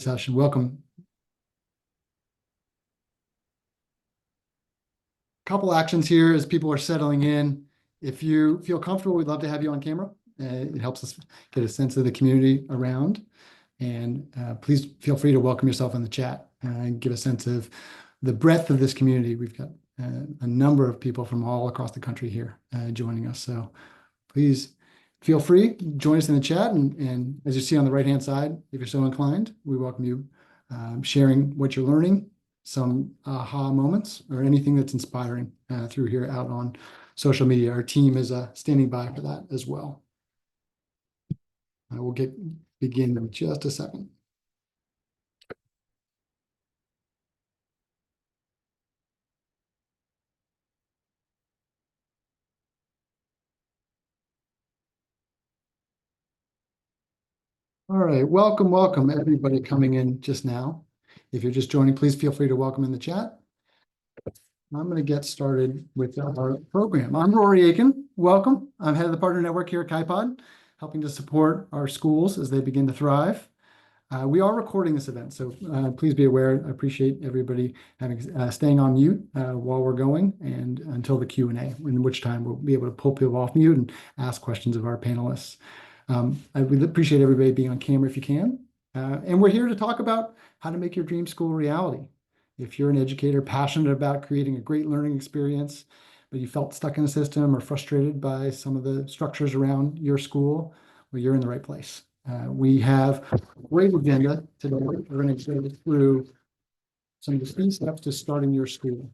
session. Welcome. Couple actions here as people are settling in. If you feel comfortable, we'd love to have you on camera. It helps us get a sense of the community around. And please feel free to welcome yourself in the chat and give a sense of the breadth of this community. We've got a number of people from all across the country here joining us. So please feel free, join us in the chat. And as you see on the right-hand side, if you're so inclined, we welcome you sharing what you're learning, some aha moments, or anything that's inspiring through here out on social media. Our team is standing by for that as well. We'll begin in just a second. All right, welcome everybody coming in just now. If you're just joining, please feel free to welcome in the chat. I'm going to get started with our program. I'm Rory Aiken. Welcome. I'm head of the partner network here at KaiPod, helping to support our schools as they begin to thrive. We are recording this event, so please be aware. I appreciate everybody staying on mute while we're going and until the Q&A, in which time we'll be able to pull people off mute and ask questions of our panelists. I would appreciate everybody being on camera if you can. And we're here to talk about how to make your dream school a reality. If you're an educator passionate about creating a great learning experience, but you felt stuck in the system or frustrated by some of the structures around your school, well, you're in the right place. We have a great agenda today. We're going to go through some of the key steps to starting your school.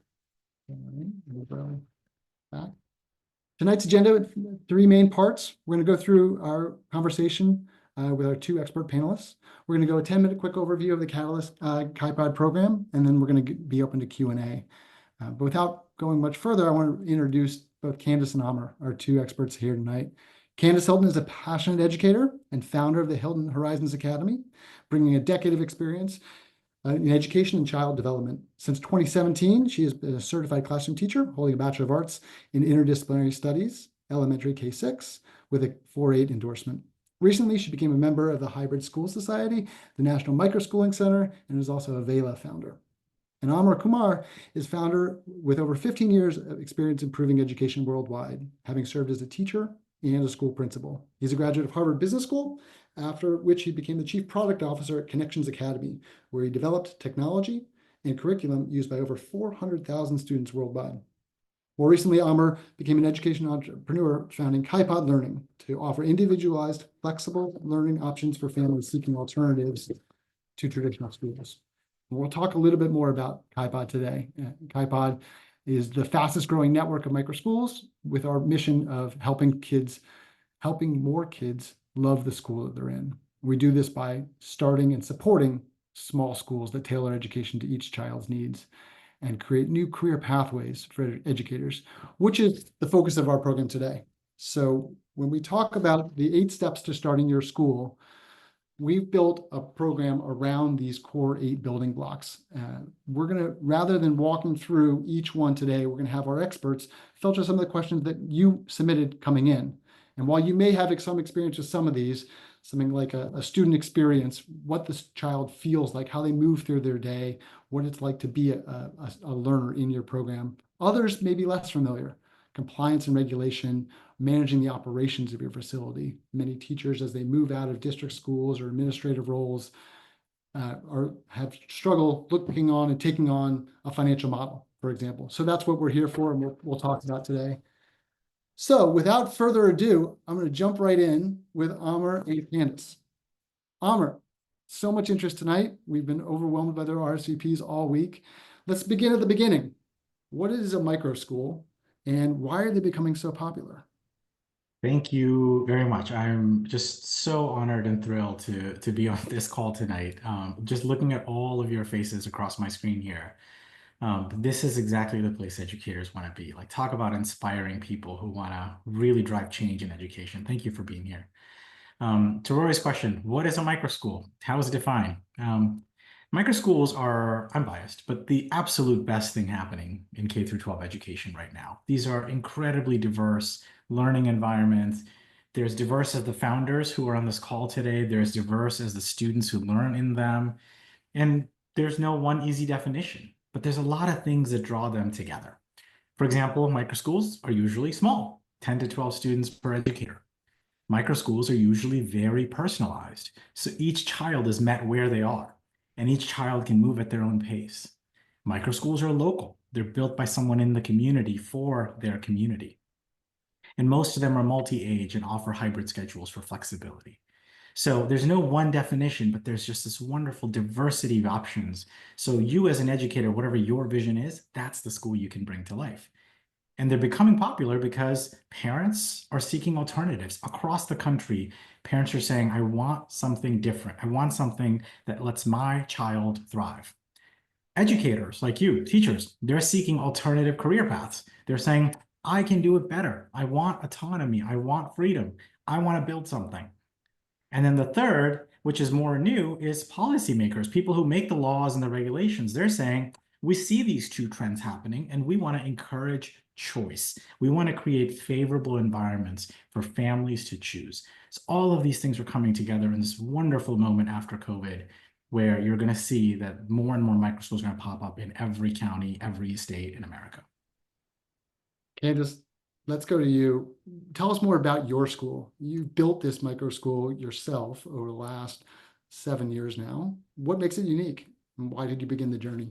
Back. Tonight's agenda, 3 main parts. We're going to go through our conversation with our 2 expert panelists. We're going to go a 10-minute quick overview of the Catalyst KaiPod program, and then we're going to be open to Q&A. But without going much further, I want to introduce both Candice and Amar, our 2 experts here tonight. Candice Hilton is a passionate educator and founder of the Hilton Horizons Academy, bringing a decade of experience in education and child development. Since 2017, she has been a certified classroom teacher, holding a Bachelor of Arts in Interdisciplinary Studies, elementary K-6, with a 4.8 endorsement. Recently, she became a member of the Hybrid School Society, the National Microschooling Center, and is also a VELA founder. And Amar Kumar is founder with over 15 years of experience improving education worldwide, having served as a teacher and a school principal. He's a graduate of Harvard Business School, after which he became the Chief Product Officer at Connections Academy, where he developed technology and curriculum used by over 400,000 students worldwide. More recently, Amar became an education entrepreneur, founding KaiPod Learning to offer individualized, flexible learning options for families seeking alternatives to traditional schools. And we'll talk a little bit more about KaiPod today. KaiPod is the fastest growing network of microschools with our mission of helping more kids love the school that they're in. We do this by starting and supporting small schools that tailor education to each child's needs and create new career pathways for educators, which is the focus of our program today. So when we talk about the 8 steps to starting your school, we've built a program around these core 8 building blocks. We're going to, rather than walking through each one today, we're going to have our experts filter some of the questions that you submitted coming in. And while you may have some experience with some of these, something like a student experience, what this child feels like, how they move through their day, what it's like to be a learner in your program. Others may be less familiar. Compliance and regulation, managing the operations of your facility. Many teachers, as they move out of district schools or administrative roles, have struggled looking on and taking on a financial model, for example. So that's what we're here for, and we'll talk about today. So without further ado, I'm going to jump right in with Amar and Candice. Amar, so much interest tonight. We've been overwhelmed by their RSVPs all week. Let's begin at the beginning. What is a microschool, and why are they becoming so popular? Thank you very much. I'm just so honored and thrilled to be on this call tonight. Just looking at all of your faces across my screen here. This is exactly the place educators want to be. Like, talk about inspiring people who want to really drive change in education. Thank you for being here. To Rory's question, what is a microschool? How is it defined? Microschools are, I'm biased, but the absolute best thing happening in K through 12 education right now. These are incredibly diverse learning environments. There's diverse as the founders who are on this call today. There's diverse as the students who learn in them. And there's no one easy definition, but there's a lot of things that draw them together. For example, microschools are usually small, 10 to 12 students per educator. Microschools are usually very personalized, so each child is met where they are, and each child can move at their own pace. Microschools are local. They're built by someone in the community for their community. And most of them are multi-age and offer hybrid schedules for flexibility. So there's no one definition, but there's just this wonderful diversity of options. So you as an educator, whatever your vision is, that's the school you can bring to life. And they're becoming popular because parents are seeking alternatives across the country. Parents are saying, I want something different. I want something that lets my child thrive. Educators like you, teachers, they're seeking alternative career paths. They're saying, I can do it better. I want autonomy. I want freedom. I want to build something. And then the third, which is more new, is policymakers, people who make the laws and the regulations. They're saying, we see these two trends happening and we want to encourage choice. We want to create favorable environments for families to choose. So all of these things are coming together in this wonderful moment after COVID, where you're going to see that more and more microschools are going to pop up in every county, every state in America. Candice, let's go to you. Tell us more about your school. You built this micro school yourself over the last 7 years now. What makes it unique? And why did you begin the journey?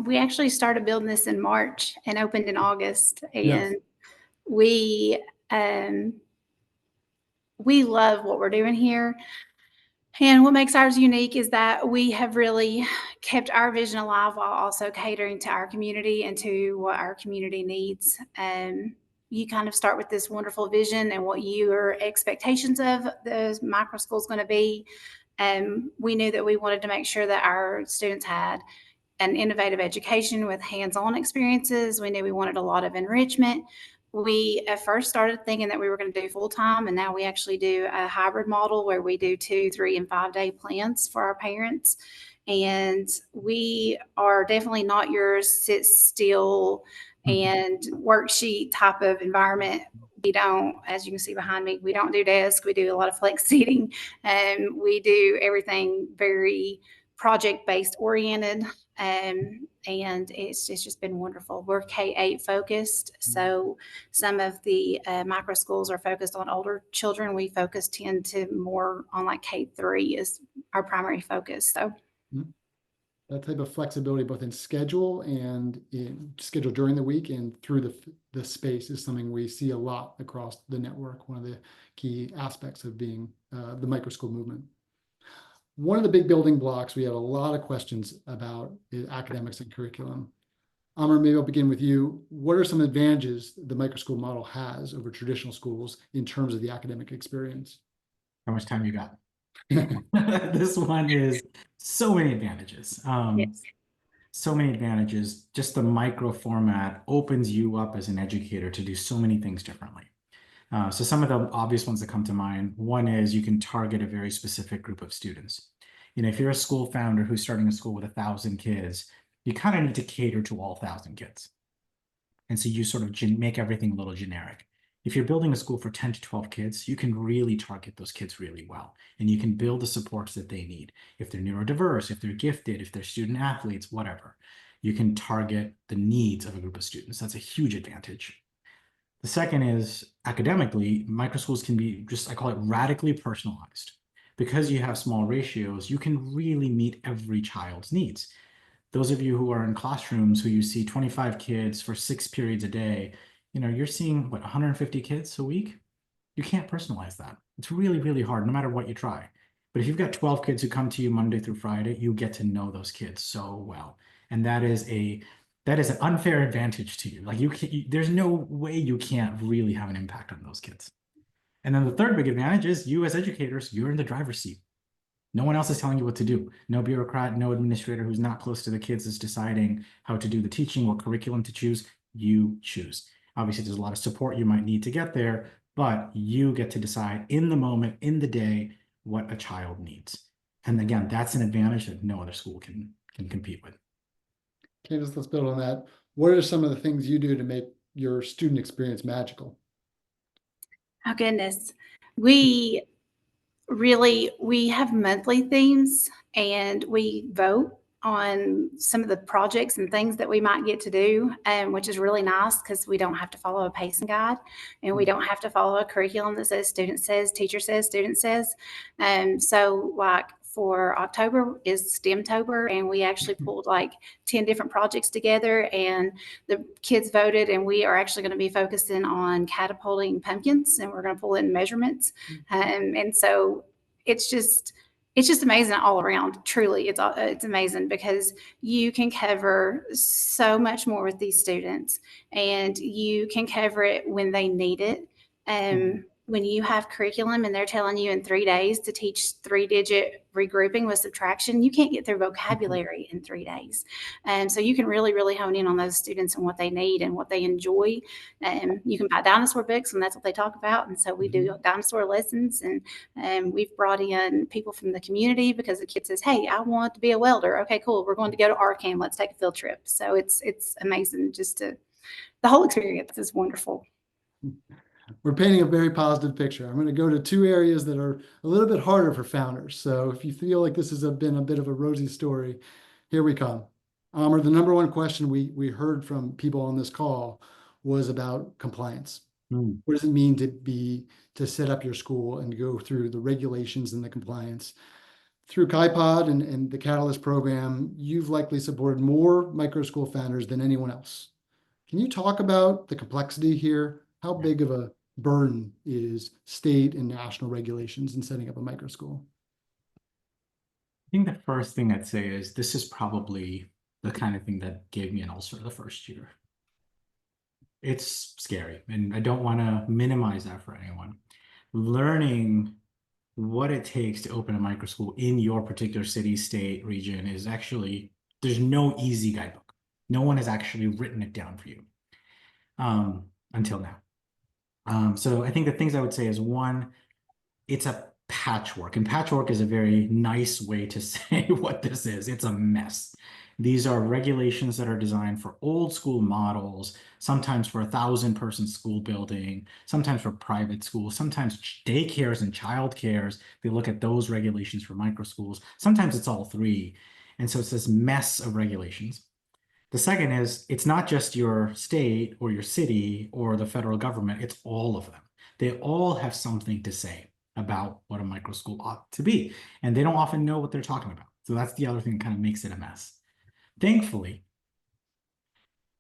We actually started building this in March and opened in August, Yes. and we um, we love what we're doing here. And what makes ours unique is that we have really kept our vision alive while also catering to our community and to what our community needs. You kind of start with this wonderful vision and what your expectations of the micro school is going to be. We knew that we wanted to make sure that our students had an innovative education with hands-on experiences. We knew we wanted a lot of enrichment. We at first started thinking that we were going to do full-time, and now we actually do a hybrid model where we do 2, 3, and 5-day plans for our parents. And we are definitely not your sit still and worksheet type of environment. We don't, as you can see behind me, we don't do desks. We do a lot of flex seating, and we do everything very project-based oriented. And it's just been wonderful. We're K-8 focused, so some of the micro schools are focused on older children. We tend to more on like K-3 is our primary focus. So that type of flexibility, both in schedule and in schedule during the week and through the space, is something we see a lot across the network. One of the key aspects of being the micro school movement. One of the big building blocks we had a lot of questions about is academics and curriculum. Amar, maybe I'll begin with you. What are some advantages the microschool model has over traditional schools in terms of the academic experience? How much time you got? This one is so many advantages. yes. So many advantages. Just the micro format opens you up as an educator to do so many things differently. So some of the obvious ones that come to mind, one is you can target a very specific group of students. You know, if you're a school founder who's starting a school with 1,000 kids, you kind of need to cater to all 1,000 kids. And so you sort of make everything a little generic. If you're building a school for 10 to 12 kids, you can really target those kids really well. And you can build the supports that they need. If they're neurodiverse, if they're gifted, if they're student athletes, whatever, you can target the needs of a group of students. That's a huge advantage. The second is academically, microschools can be just, I call it radically personalized. Because you have small ratios, you can really meet every child's needs. Those of you who are in classrooms who you see 25 kids for 6 periods a day, you know, you're seeing what, 150 kids a week? You can't personalize that. It's really, really hard, no matter what you try. But if you've got 12 kids who come to you Monday through Friday, you get to know those kids so well. And that is an unfair advantage to you. Like there's no way you can't really have an impact on those kids. And then the third big advantage is you as educators, you're in the driver's seat. No one else is telling you what to do. No bureaucrat, no administrator who's not close to the kids is deciding how to do the teaching, what curriculum to choose. You choose. Obviously, there's a lot of support you might need to get there, but you get to decide in the moment, in the day, what a child needs. And again, that's an advantage that no other school can compete with. Candice, let's build on that. What are some of the things you do to make your student experience magical? Oh, goodness. We really, we have monthly themes and we vote on some of the projects and things that we might get to do, which is really nice because we don't have to follow a pacing guide and we don't have to follow a curriculum that says student says, teacher says, student says. So like for October is STEMtober, and we actually pulled like 10 different projects together, and the kids voted, and we are actually going to be focusing on catapulting pumpkins, and we're going to pull in measurements. And so it's just amazing all around. Truly, it's amazing because you can cover so much more with these students, and you can cover it when they need it. When you have curriculum and they're telling you in 3 days to teach 3-digit regrouping with subtraction, you can't get through vocabulary in 3 days. So you can really, really hone in on those students and what they need and what they enjoy. You can buy dinosaur books and that's what they talk about. And so we do dinosaur lessons, and we've brought in people from the community because the kid says, hey, I want to be a welder. Okay, cool. We're going to go to Arkham. Let's take a field trip. So it's amazing. The whole experience is wonderful. We're painting a very positive picture. I'm going to go to 2 areas that are a little bit harder for founders. So if you feel like this has been a bit of a rosy story, here we come. Amar, the number one question we heard from people on this call was about compliance. What does it mean to set up your school and go through the regulations and the compliance? Through KaiPod and the Catalyst program, you've likely supported more microschool founders than anyone else. Can you talk about the complexity here? How big of a burden is state and national regulations in setting up a microschool? I think the first thing I'd say is this is probably the kind of thing that gave me an ulcer the first year. It's scary, and I don't want to minimize that for anyone. Learning what it takes to open a microschool in your particular city, state, region is actually, there's no easy guidebook. No one has actually written it down for you until now. So I think the things I would say is, one, it's a patchwork, and patchwork is a very nice way to say what this is. It's a mess. These are regulations that are designed for old school models, sometimes for 1,000-person school building, sometimes for private schools, sometimes daycares and childcares. They look at those regulations for microschools. Sometimes it's all 3. And so it's this mess of regulations. The second is, it's not just your state or your city or the federal government, it's all of them. They all have something to say about what a microschool ought to be, and they don't often know what they're talking about. So that's the other thing that kind of makes it a mess. Thankfully,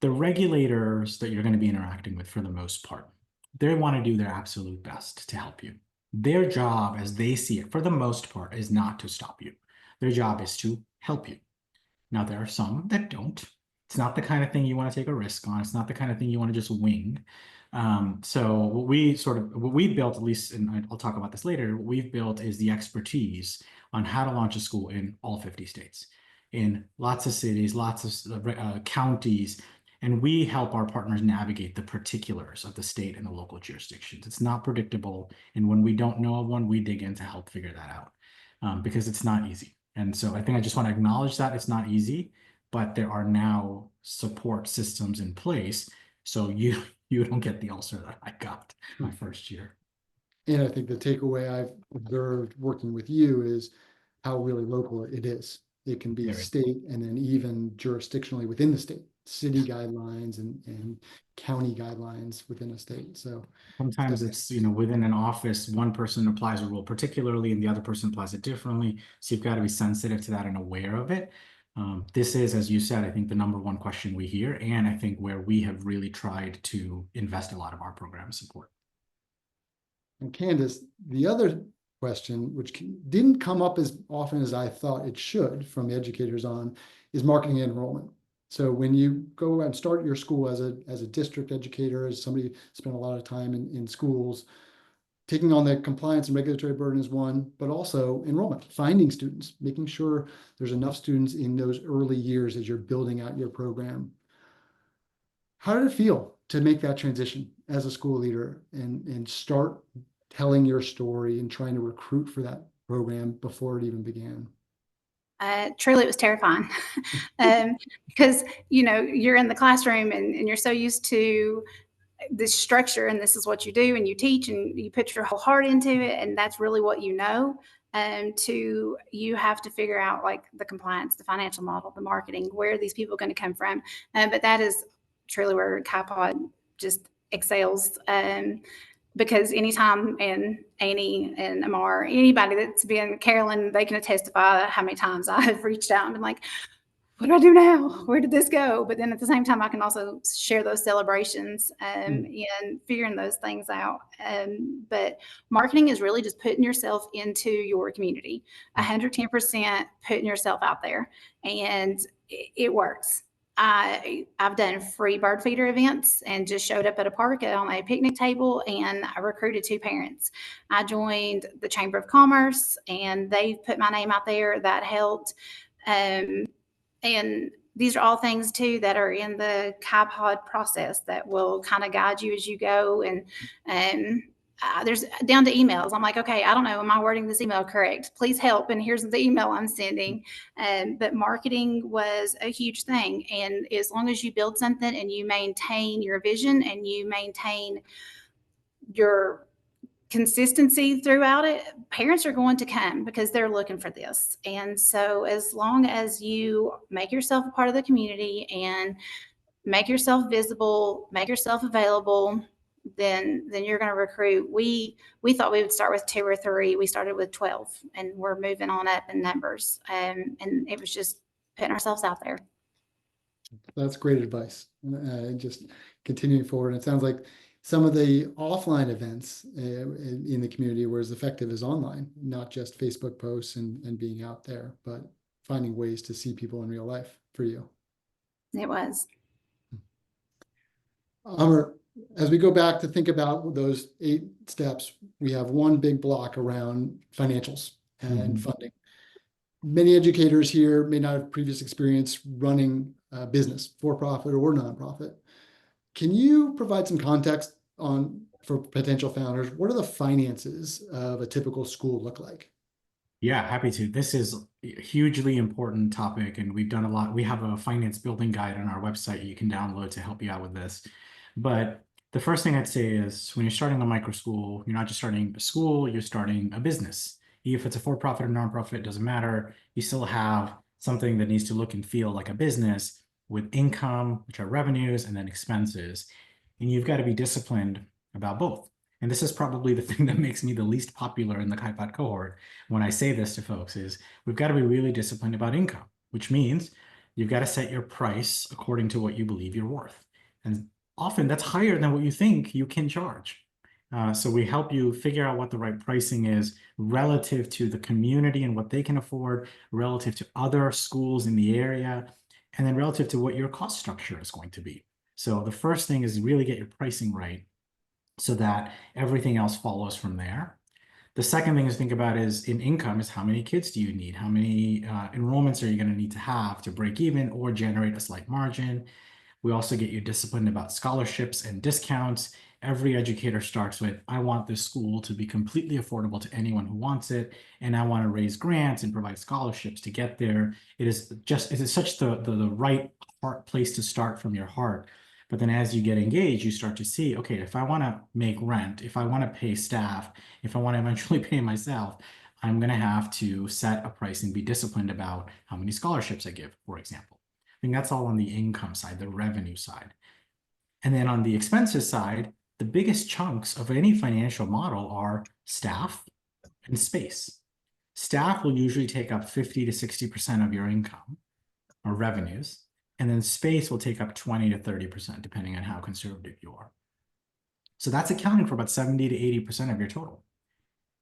the regulators that you're going to be interacting with, for the most part, they want to do their absolute best to help you. Their job, as they see it, for the most part, is not to stop you. Their job is to help you. Now, there are some that don't. It's not the kind of thing you want to take a risk on. It's not the kind of thing you want to just wing. So what we built, at least, and I'll talk about this later, what we've built is the expertise on how to launch a school in all 50 states, in lots of cities, lots of counties, and we help our partners navigate the particulars of the state and the local jurisdictions. It's not predictable, and when we don't know of one, we dig in to help figure that out, because it's not easy. And so I think I just want to acknowledge that it's not easy, but there are now support systems in place so you don't get the ulcer that I got my first year. And I think the takeaway I've observed working with you is how really local it is. It can be state and then even jurisdictionally within the state, city guidelines and county guidelines within a state. So sometimes it's, within an office, one person applies a rule particularly and the other person applies it differently. So you've got to be sensitive to that and aware of it. This is, as you said, I think the number one question we hear, and I think where we have really tried to invest a lot of our program support. And Candice, the other question, which didn't come up as often as I thought it should from educators on, is marketing and enrollment. So when you go and start your school as a district educator, as somebody spent a lot of time in schools, taking on the compliance and regulatory burden is one, but also enrollment, finding students, making sure there's enough students in those early years as you're building out your program. How did it feel to make that transition as a school leader and start telling your story and trying to recruit for that program before it even began? Truly, it was terrifying because, you're in the classroom and you're so used to this structure and this is what you do and you teach and you put your whole heart into it and that's really what you know. To you have to figure out like the compliance, the financial model, the marketing, where are these people going to come from? But that is truly where KaiPod just excels. Because anytime, and Annie and Amar, anybody that's been, Carolyn, they can testify how many times I have reached out and been like, what do I do now? Where did this go? But then at the same time, I can also share those celebrations and figuring those things out. But marketing is really just putting yourself into your community, 110% putting yourself out there, and it works. I've done free bird feeder events and just showed up at a park on a picnic table and I recruited 2 parents. I joined the Chamber of Commerce and they put my name out there. That helped. And these are all things too that are in the KaiPod process that will kind of guide you as you go. And there's down to emails. I'm like, okay, I don't know, am I wording this email correct? Please help. And here's the email I'm sending. But marketing was a huge thing. And as long as you build something and you maintain your vision and you maintain your consistency throughout it, parents are going to come because they're looking for this. And so as long as you make yourself a part of the community and make yourself visible, make yourself available, then you're going to recruit. We thought we would start with 2 or 3. We started with 12 and we're moving on up in numbers. And it was just putting ourselves out there. That's great advice. Just continuing forward. It sounds like some of the offline events in the community were as effective as online, not just Facebook posts and being out there, but finding ways to see people in real life for you. It was. Amar, as we go back to think about those 8 steps, we have one big block around financials and funding. Many educators here may not have previous experience running a business, for-profit or nonprofit. Can you provide some context for potential founders? What do the finances of a typical school look like? Yeah, happy to. This is a hugely important topic, and we've done a lot. We have a finance building guide on our website you can download to help you out with this. But the first thing I'd say is when you're starting a microschool, you're not just starting a school, you're starting a business. If it's a for-profit or nonprofit, it doesn't matter. You still have something that needs to look and feel like a business with income, which are revenues, and then expenses. And you've got to be disciplined about both. And this is probably the thing that makes me the least popular in the KaiPod cohort when I say this to folks is we've got to be really disciplined about income, which means you've got to set your price according to what you believe you're worth. And often that's higher than what you think you can charge. So we help you figure out what the right pricing is relative to the community and what they can afford, relative to other schools in the area, and then relative to what your cost structure is going to be. So the first thing is really get your pricing right so that everything else follows from there. The second thing to think about is in income is how many kids do you need? How many enrollments are you going to need to have to break even or generate a slight margin? We also get you disciplined about scholarships and discounts. Every educator starts with, I want this school to be completely affordable to anyone who wants it, and I want to raise grants and provide scholarships to get there. It is such the right place to start from your heart. But then as you get engaged, you start to see, okay, if I want to make rent, if I want to pay staff, if I want to eventually pay myself, I'm going to have to set a price and be disciplined about how many scholarships I give, for example. I think that's all on the income side, the revenue side. And then on the expenses side, the biggest chunks of any financial model are staff and space. Staff will usually take up 50 to 60% of your income or revenues. And then space will take up 20 to 30%, depending on how conservative you are. So that's accounting for about 70 to 80% of your total.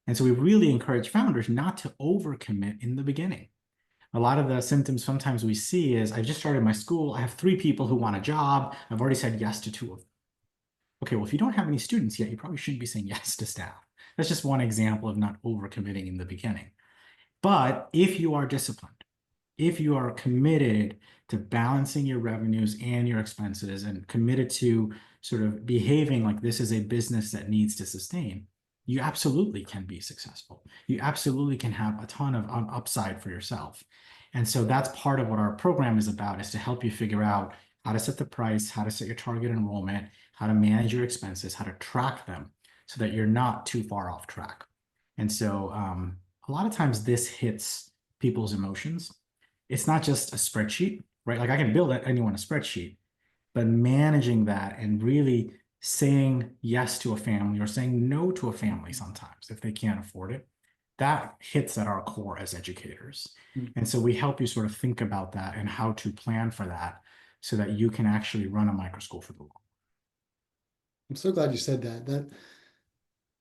And so we really encourage founders not to overcommit in the beginning. A lot of the symptoms sometimes we see is, I just started my school, I have 3 people who want a job, I've already said yes to 2 of them. Okay, well, if you don't have any students yet, you probably shouldn't be saying yes to staff. That's just one example of not overcommitting in the beginning. But if you are disciplined, if you are committed to balancing your revenues and your expenses and committed to sort of behaving like this is a business that needs to sustain, you absolutely can be successful. You absolutely can have a ton of upside for yourself. And so that's part of what our program is about, is to help you figure out how to set the price, how to set your target enrollment, how to manage your expenses, how to track them so that you're not too far off track. And so a lot of times this hits people's emotions. It's not just a spreadsheet, right? Like I can build anyone a spreadsheet, but managing that and really saying yes to a family or saying no to a family sometimes if they can't afford it, that hits at our core as educators. And so we help you sort of think about that and how to plan for that so that you can actually run a microschool for the long. I'm so glad you said that. That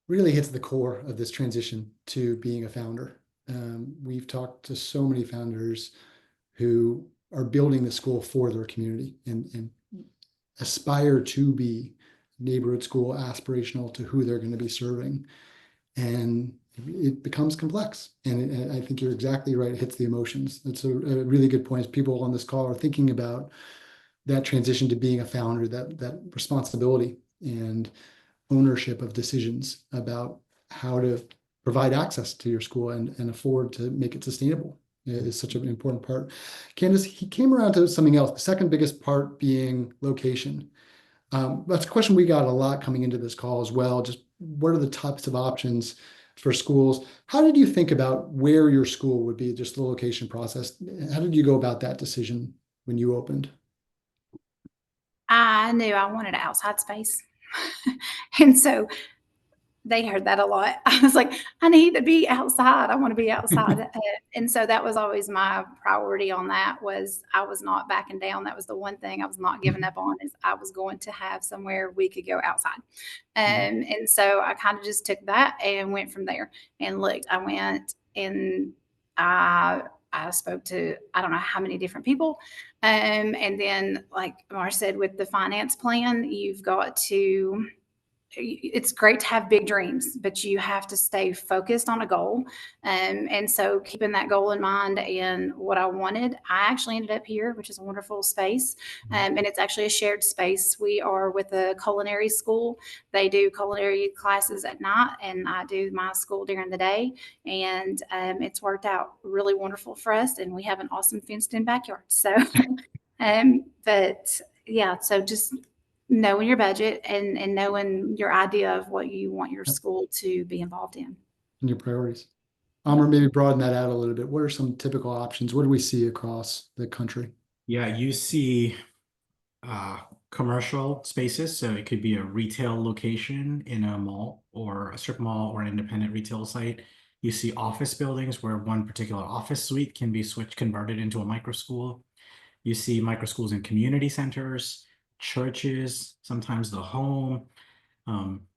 really hits the core of this transition to being a founder. We've talked to so many founders who are building the school for their community and aspire to be neighborhood school aspirational to who they're going to be serving. And it becomes complex. And I think you're exactly right. It hits the emotions. That's a really good point. People on this call are thinking about that transition to being a founder, that responsibility and ownership of decisions about how to provide access to your school and afford to make it sustainable is such an important part. Candice, he came around to something else, the second biggest part being location. That's a question we got a lot coming into this call as well. Just what are the types of options for schools? How did you think about where your school would be, just the location process? How did you go about that decision when you opened? I knew I wanted an outside space. And so they heard that a lot. I was like, I need to be outside. I want to be outside. And so that was always my priority on that was I was not backing down. That was the one thing I was not giving up on is I was going to have somewhere we could go outside. And so I kind of just took that and went from there. And look, I went and I spoke to, I don't know how many different people. And then like Amar said, with the finance plan, you've got to, it's great to have big dreams, but you have to stay focused on a goal. And so keeping that goal in mind and what I wanted, I actually ended up here, which is a wonderful space. And it's actually a shared space. We are with a culinary school. They do culinary classes at night and I do my school during the day. And it's worked out really wonderful for us. And we have an awesome fenced in backyard. So, but yeah, so just knowing your budget and knowing your idea of what you want your school to be involved in. And your priorities. Amar, maybe broaden that out a little bit. What are some typical options? What do we see across the country? Yeah, you see commercial spaces. So it could be a retail location in a mall or a strip mall or an independent retail site. You see office buildings where one particular office suite can be converted into a microschool. You see microschools in community centers, churches, sometimes the home,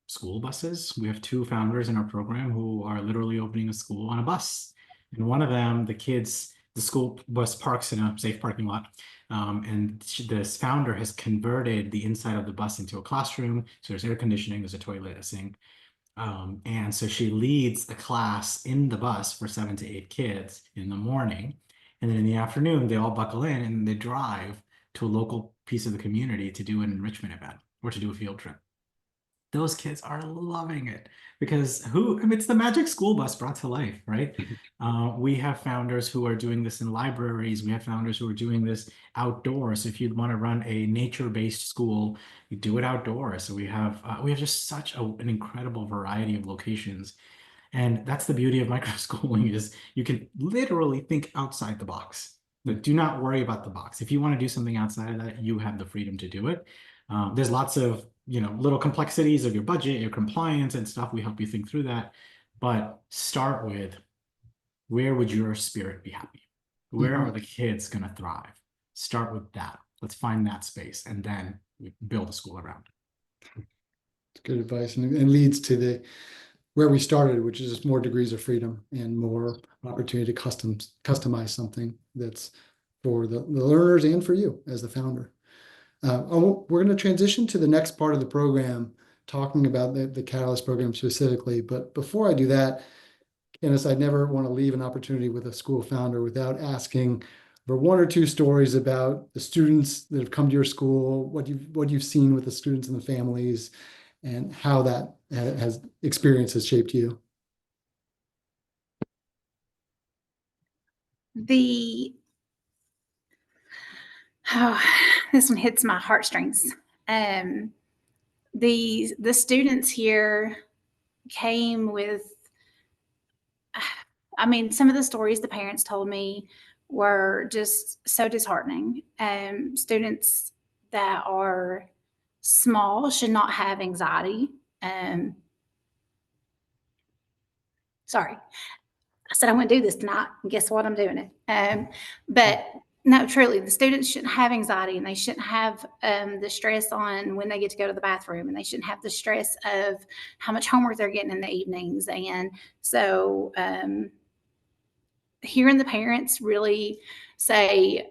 school buses. We have two founders in our program who are literally opening a school on a bus. And one of them, the school bus parks in a safe parking lot. And this founder has converted the inside of the bus into a classroom. So there's air conditioning, there's a toilet, a sink. And so she leads a class in the bus for 7 to 8 kids in the morning. And then in the afternoon, they all buckle in and they drive to a local piece of the community to do an enrichment event or to do a field trip. Those kids are loving it because it's the magic school bus brought to life, right? We have founders who are doing this in libraries. We have founders who are doing this outdoors. If you'd want to run a nature-based school, you do it outdoors. So we have just such an incredible variety of locations. And that's the beauty of microschooling is you can literally think outside the box. But do not worry about the box. If you want to do something outside of that, you have the freedom to do it. There's lots of little complexities of your budget, your compliance and stuff. We help you think through that. But start with where would your spirit be happy? Where are the kids going to thrive? Start with that. Let's find that space and then we build a school around it. It's good advice and leads to where we started, which is more degrees of freedom and more opportunity to customize something that's for the learners and for you as the founder. We're going to transition to the next part of the program, talking about the Catalyst program specifically. But before I do that, Candice, I never want to leave an opportunity with a school founder without asking for one or two stories about the students that have come to your school, what you've seen with the students and the families, and how that experience has shaped you. This one hits my heartstrings. the students here came with, I mean, some of the stories the parents told me were just so disheartening. Students that are small should not have anxiety. Sorry, I said I want to do this tonight, and guess what? I'm doing it. But no, truly, the students shouldn't have anxiety, and they shouldn't have the stress on when they get to go to the bathroom, and they shouldn't have the stress of how much homework they're getting in the evenings. And so, hearing the parents really say,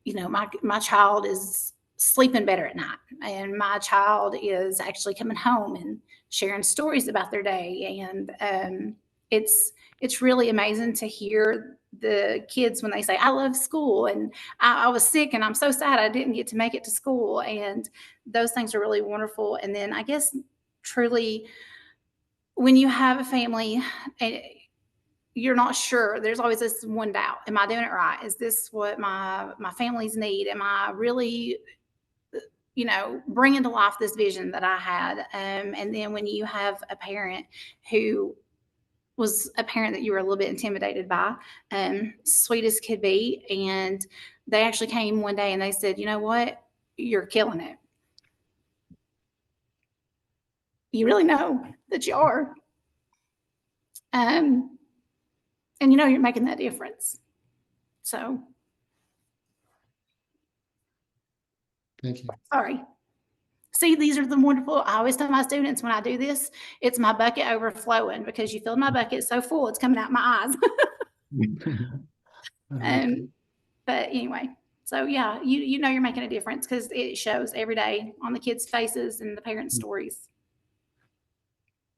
you know, my child is sleeping better at night, and my child is actually coming home and sharing stories about their day, and it's really amazing to hear the kids when they say, I love school, and I was sick and I'm so sad I didn't get to make it to school. And those things are really wonderful. And then I guess truly, when you have a family, you're not sure. There's always this one doubt. Am I doing it right? Is this what my families need? Am I really, you know, bringing to life this vision that I had? And then when you have a parent who was a parent that you were a little bit intimidated by, sweet as could be, and they actually came one day and they said, you know what? You're killing it. You really know that you are. And you know you're making that difference. So Thank you. sorry. See, these are the wonderful, I always tell my students when I do this, it's my bucket overflowing because you filled my bucket so full, it's coming out my eyes. But anyway, so yeah, you know you're making a difference because it shows every day on the kids' faces and the parents' stories.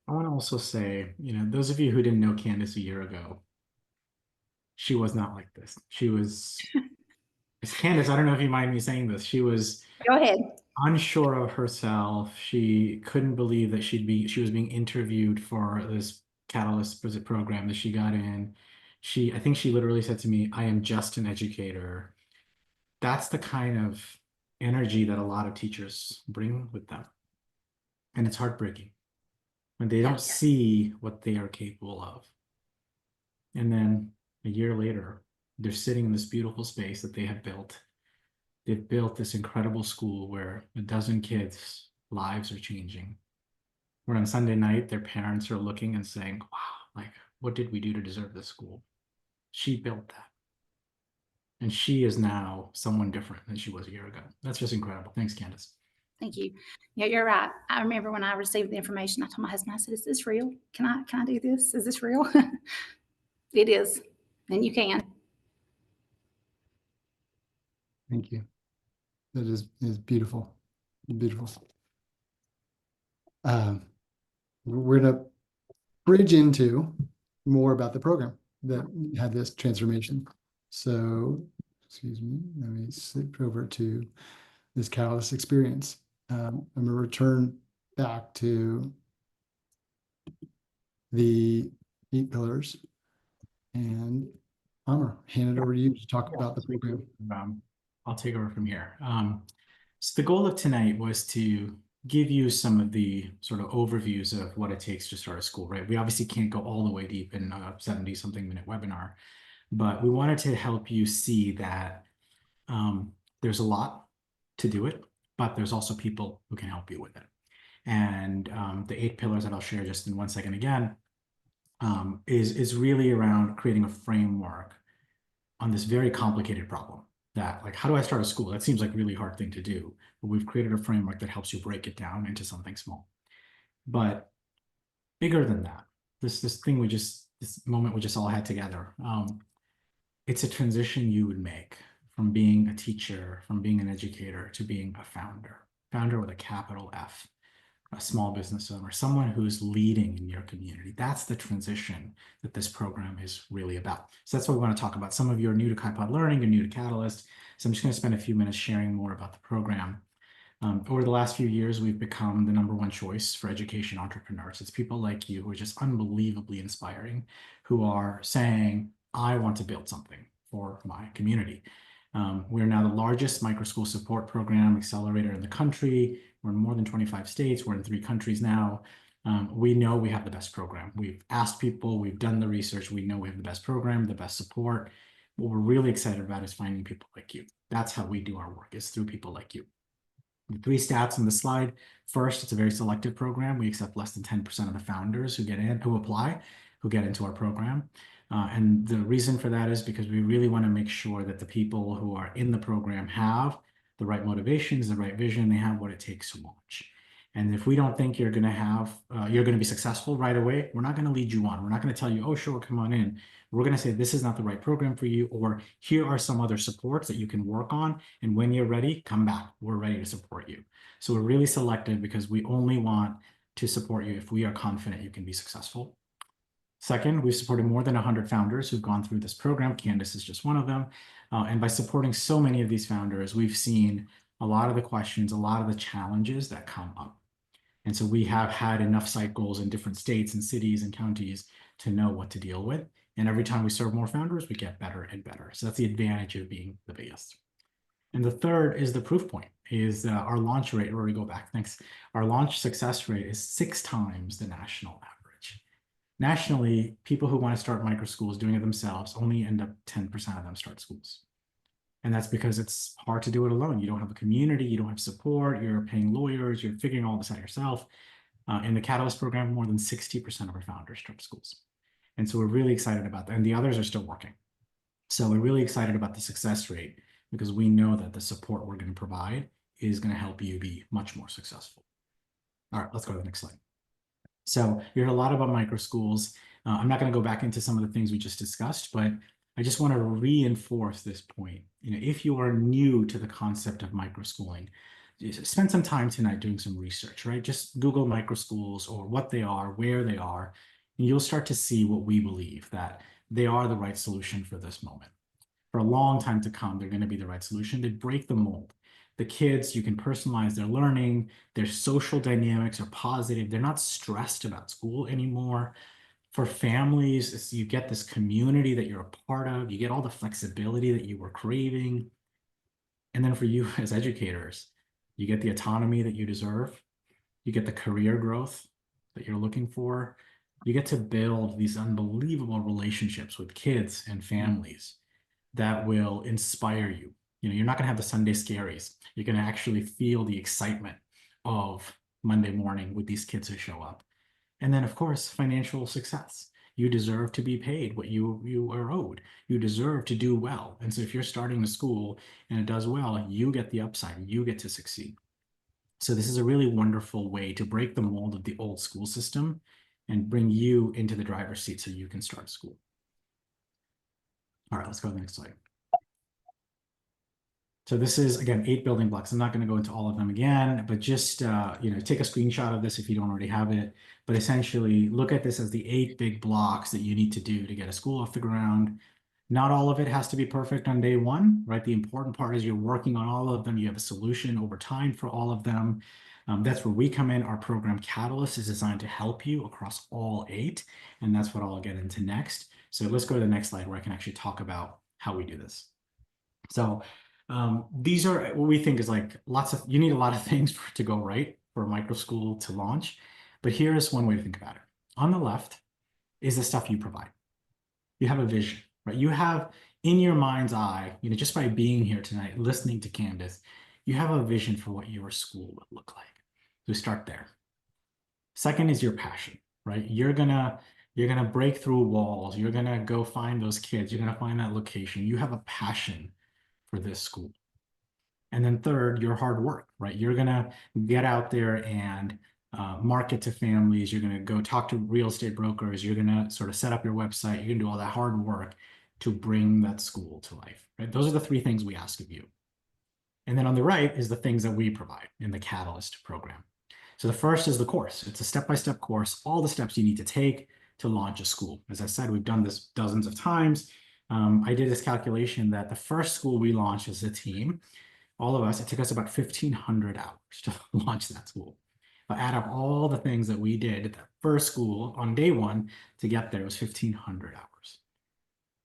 I want to also say, you know, those of you who didn't know Candice a year ago, she was not like this. She was, it's Candice, I don't know if you mind me saying this. She was Go ahead. unsure of herself. She couldn't believe that she was being interviewed for this Catalyst program that she got in. I think she literally said to me, I am just an educator. That's the kind of energy that a lot of teachers bring with them. And it's heartbreaking when they don't see what they are capable of. And then a year later, they're sitting in this beautiful space that they have built. They've built this incredible school where a dozen kids' lives are changing. Where on Sunday night, their parents are looking and saying, wow, like, what did we do to deserve this school? She built that. And she is now someone different than she was a year ago. That's just incredible. Thanks, Candice. Thank you. Yeah, you're right. I remember when I received the information, I told my husband, I said, is this real? Can I do this? Is this real? It is. And you can. Thank you. That is beautiful. Beautiful. We're going to bridge into more about the program that had this transformation. So, excuse me, let me slip over to this Catalyst experience. I'm going to return back to the 8 pillars, and Amar, hand it over to you to talk about the program. I'll take over from here. So the goal of tonight was to give you some of the sort of overviews of what it takes to start a school, right? We obviously can't go all the way deep in a 70-something minute webinar, but we wanted to help you see that there's a lot to do it, but there's also people who can help you with it. And the 8 pillars that I'll share just in one second again is really around creating a framework on this very complicated problem. That, like, how do I start a school? That seems like a really hard thing to do, but we've created a framework that helps you break it down into something small. But bigger than that, this moment we just all had together, it's a transition you would make from being a teacher, from being an educator, to being a founder with a capital F, a small business owner, someone who's leading in your community. That's the transition that this program is really about. So that's what we want to talk about. Some of you are new to KaiPod Learning and new to Catalyst. So I'm just going to spend a few minutes sharing more about the program. Over the last few years, we've become the #1 choice for education entrepreneurs. It's people like you who are just unbelievably inspiring, who are saying, I want to build something for my community. We're now the largest microschool support program accelerator in the country. We're in more than 25 states. We're in 3 countries now. We know we have the best program. We've asked people, we've done the research. We know we have the best program, the best support. What we're really excited about is finding people like you. That's how we do our work, is through people like you. The 3 stats on the slide. First, it's a very selective program. We accept less than 10% of the founders who get in, who apply, who get into our program. And the reason for that is because we really want to make sure that the people who are in the program have the right motivations, the right vision, they have what it takes to launch. And if we don't think you're going to be successful right away, we're not going to lead you on. We're not going to tell you, oh, sure, come on in. We're going to say, this is not the right program for you, or here are some other supports that you can work on. And when you're ready, come back. We're ready to support you. So we're really selective because we only want to support you if we are confident you can be successful. Second, we've supported more than 100 founders who've gone through this program. Candice is just one of them. And by supporting so many of these founders, we've seen a lot of the questions, a lot of the challenges that come up. And so we have had enough cycles in different states and cities and counties to know what to deal with. And every time we serve more founders, we get better and better. So that's the advantage of being the biggest. And the third is the proof point, is our launch rate, where we go back, thanks. Our launch success rate is 6 times the national average. Nationally, people who want to start microschools doing it themselves only end up 10% of them start schools. And that's because it's hard to do it alone. You don't have a community, you don't have support, you're paying lawyers, you're figuring all this out yourself. In the Catalyst program, more than 60% of our founders start schools. And so we're really excited about that. And the others are still working. So we're really excited about the success rate because we know that the support we're going to provide is going to help you be much more successful. All right, let's go to the next slide. So you heard a lot about microschools. I'm not going to go back into some of the things we just discussed, but I just want to reinforce this point. If you are new to the concept of microschooling, spend some time tonight doing some research, right? Just Google microschools or what they are, where they are, and you'll start to see what we believe, that they are the right solution for this moment. For a long time to come, they're going to be the right solution. They break the mold. The kids, you can personalize their learning, their social dynamics are positive. They're not stressed about school anymore. For families, you get this community that you're a part of. You get all the flexibility that you were craving. And then for you as educators, you get the autonomy that you deserve. You get the career growth that you're looking for. You get to build these unbelievable relationships with kids and families that will inspire you. You're not going to have the Sunday scaries. You're going to actually feel the excitement of Monday morning with these kids who show up. And then, of course, financial success. You deserve to be paid what you are owed. You deserve to do well. And so if you're starting a school and it does well, you get the upside. You get to succeed. So this is a really wonderful way to break the mold of the old school system and bring you into the driver's seat so you can start school. All right, let's go to the next slide. So this is, again, 8 building blocks. I'm not going to go into all of them again, but just take a screenshot of this if you don't already have it. But essentially, look at this as the 8 big blocks that you need to do to get a school off the ground. Not all of it has to be perfect on day one, right? The important part is you're working on all of them. You have a solution over time for all of them. That's where we come in. Our program Catalyst is designed to help you across all 8, and that's what I'll get into next. So let's go to the next slide where I can actually talk about how we do this. So these are what we think is like you need a lot of things to go right for a microschool to launch. But here is one way to think about it. On the left is the stuff you provide. You have a vision, right? You have in your mind's eye, just by being here tonight, listening to Candice, you have a vision for what your school would look like. So start there. Second is your passion, right? You're gonna break through walls. You're gonna go find those kids. You're gonna find that location. You have a passion for this school. And then third, your hard work, right? You're gonna get out there and market to families. You're gonna go talk to real estate brokers. You're gonna sort of set up your website. You're gonna do all that hard work to bring that school to life, right? Those are the 3 things we ask of you. And then on the right is the things that we provide in the Catalyst program. So the first is the course. It's a step-by-step course, all the steps you need to take to launch a school. As I said, we've done this dozens of times. I did this calculation that the first school we launched as a team, all of us, it took us about 1,500 hours to launch that school. But add up all the things that we did at that first school on day 1 to get there, it was 1,500 hours.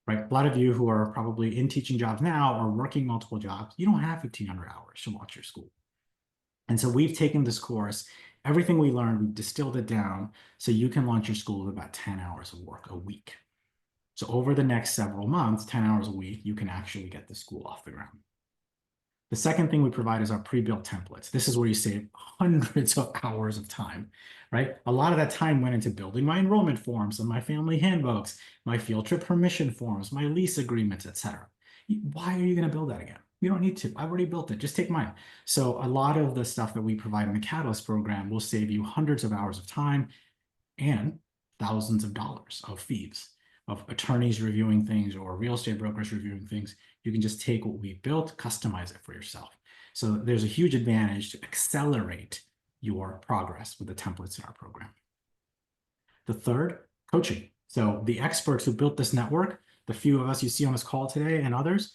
Right? A lot of you who are probably in teaching jobs now or working multiple jobs, you don't have 1,500 hours to launch your school. And so we've taken this course, everything we learned, we've distilled it down so you can launch your school with about 10 hours of work a week. So over the next several months, 10 hours a week, you can actually get the school off the ground. The second thing we provide is our pre-built templates. This is where you save hundreds of hours of time, right? A lot of that time went into building my enrollment forms and my family handbooks, my field trip permission forms, my lease agreements, etc. Why are you going to build that again? You don't need to. I've already built it. Just take mine. So a lot of the stuff that we provide in the Catalyst program will save you hundreds of hours of time and thousands of dollars of fees of attorneys reviewing things or real estate brokers reviewing things. You can just take what we built, customize it for yourself. So there's a huge advantage to accelerate your progress with the templates in our program. The third, coaching. So the experts who built this network, the few of us you see on this call today and others,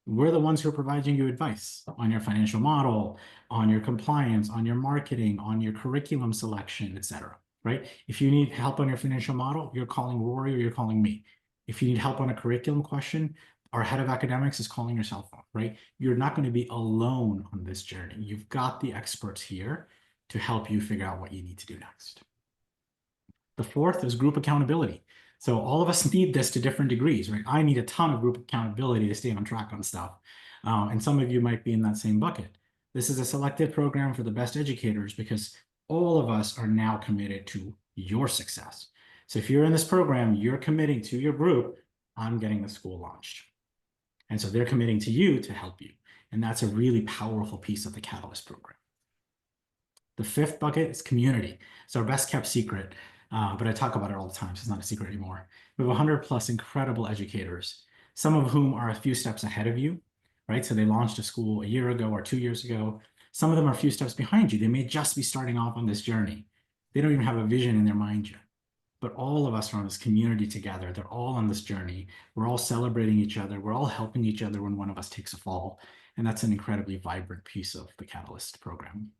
we're the ones who are providing you advice on your financial model, on your compliance, on your marketing, on your curriculum selection, etc. Right? If you need help on your financial model, you're calling Rory or you're calling me. If you need help on a curriculum question, our head of academics is calling your cell phone, right? You're not going to be alone on this journey. You've got the experts here to help you figure out what you need to do next. The fourth is group accountability. So all of us need this to different degrees, right? I need a ton of group accountability to stay on track on stuff. And some of you might be in that same bucket. This is a selected program for the best educators because all of us are now committed to your success. So if you're in this program, you're committing to your group, I'm getting the school launched. And so they're committing to you to help you. And that's a really powerful piece of the Catalyst program. The fifth bucket is community. It's our best kept secret, but I talk about it all the time, so it's not a secret anymore. We have 100+ incredible educators, some of whom are a few steps ahead of you, right? So they launched a school a year ago or 2 years ago. Some of them are a few steps behind you. They may just be starting off on this journey. They don't even have a vision in their mind yet. But all of us are on this community together. They're all on this journey. We're all celebrating each other. We're all helping each other when one of us takes a fall. And that's an incredibly vibrant piece of the Catalyst program.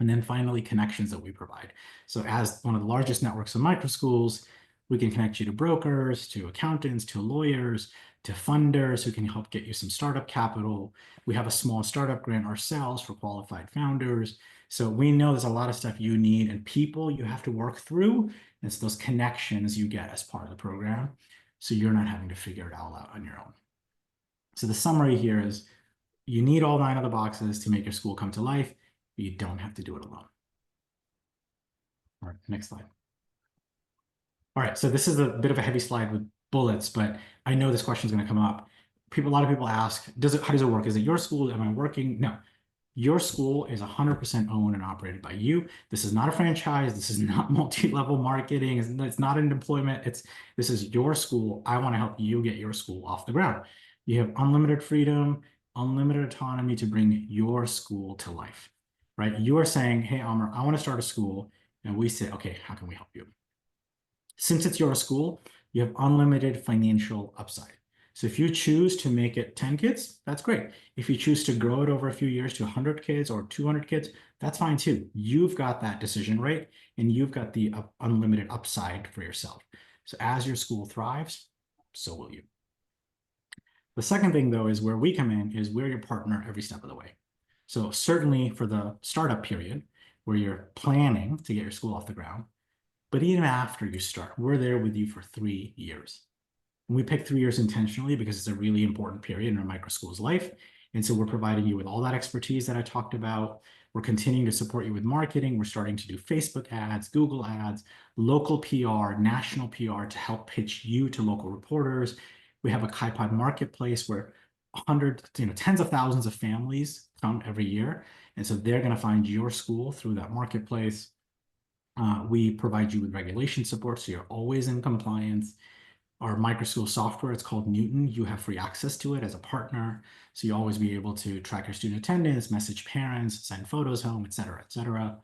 And then finally, connections that we provide. So as one of the largest networks of microschools, we can connect you to brokers, to accountants, to lawyers, to funders who can help get you some startup capital. We have a small startup grant ourselves for qualified founders. So we know there's a lot of stuff you need and people you have to work through. It's those connections you get as part of the program. So you're not having to figure it all out on your own. So the summary here is you need all 9 of the boxes to make your school come to life. But you don't have to do it alone. All right, next slide. All right, so this is a bit of a heavy slide with bullets, but I know this question is going to come up. A lot of people ask, how does it work? Is it your school? Am I working? No, your school is 100% owned and operated by you. This is not a franchise. This is not multi-level marketing. It's not an employment. This is your school. I want to help you get your school off the ground. You have unlimited freedom, unlimited autonomy to bring your school to life. Right? You are saying, hey, Amar, I want to start a school. And we say, okay, how can we help you? Since it's your school, you have unlimited financial upside. So if you choose to make it 10 kids, that's great. If you choose to grow it over a few years to 100 kids or 200 kids, that's fine too. You've got that decision right, and you've got the unlimited upside for yourself. So as your school thrives, so will you. The second thing, though, is where we come in is we're your partner every step of the way. So certainly for the startup period where you're planning to get your school off the ground, but even after you start, we're there with you for 3 years. And we picked 3 years intentionally because it's a really important period in our microschool's life. And so we're providing you with all that expertise that I talked about. We're continuing to support you with marketing. We're starting to do Facebook ads, Google ads, local PR, national PR to help pitch you to local reporters. We have a KaiPod marketplace where tens of thousands of families come every year. And so they're going to find your school through that marketplace. We provide you with regulation support, so you're always in compliance. Our Microschool software, it's called Newton. You have free access to it as a partner. So you always be able to track your student attendance, message parents, send photos home, et cetera, et cetera.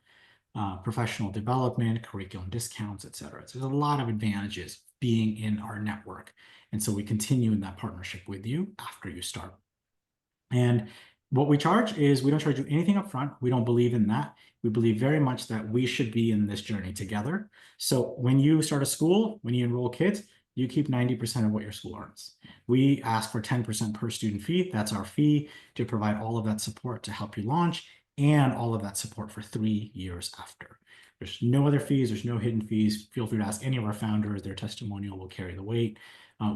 Professional development, curriculum discounts, et cetera. So there's a lot of advantages being in our network. And so we continue in that partnership with you after you start. And what we charge is we don't charge you anything up front. We don't believe in that. We believe very much that we should be in this journey together. So when you start a school, when you enroll kids, you keep 90% of what your school earns. We ask for 10% per student fee. That's our fee to provide all of that support to help you launch. and all of that support for 3 years after. There's no other fees. There's no hidden fees. Feel free to ask any of our founders. Their testimonial will carry the weight.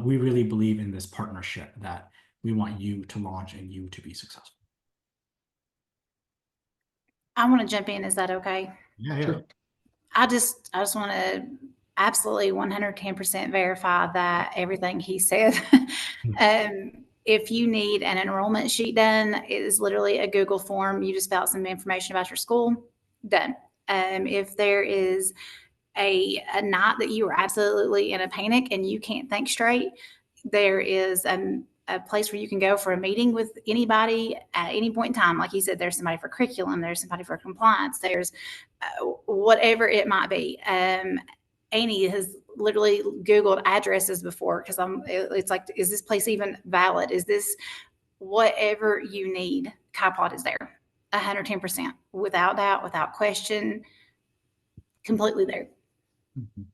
We really believe in this partnership that we want you to launch and you to be successful. I want to jump in. Is that okay? Yeah, yeah. Sure. I just want to absolutely 110% verify that everything he said. If you need an enrollment sheet done, it is literally a Google form. You just fill out some information about your school, done. If there is a night that you are absolutely in a panic and you can't think straight, there is a place where you can go for a meeting with anybody at any point in time. Like you said, there's somebody for curriculum, there's somebody for compliance, there's whatever it might be. Annie has literally Googled addresses before because it's like, is this place even valid? Is this whatever you need? KaiPod is there 110%, without doubt, without question, completely there. Mhm.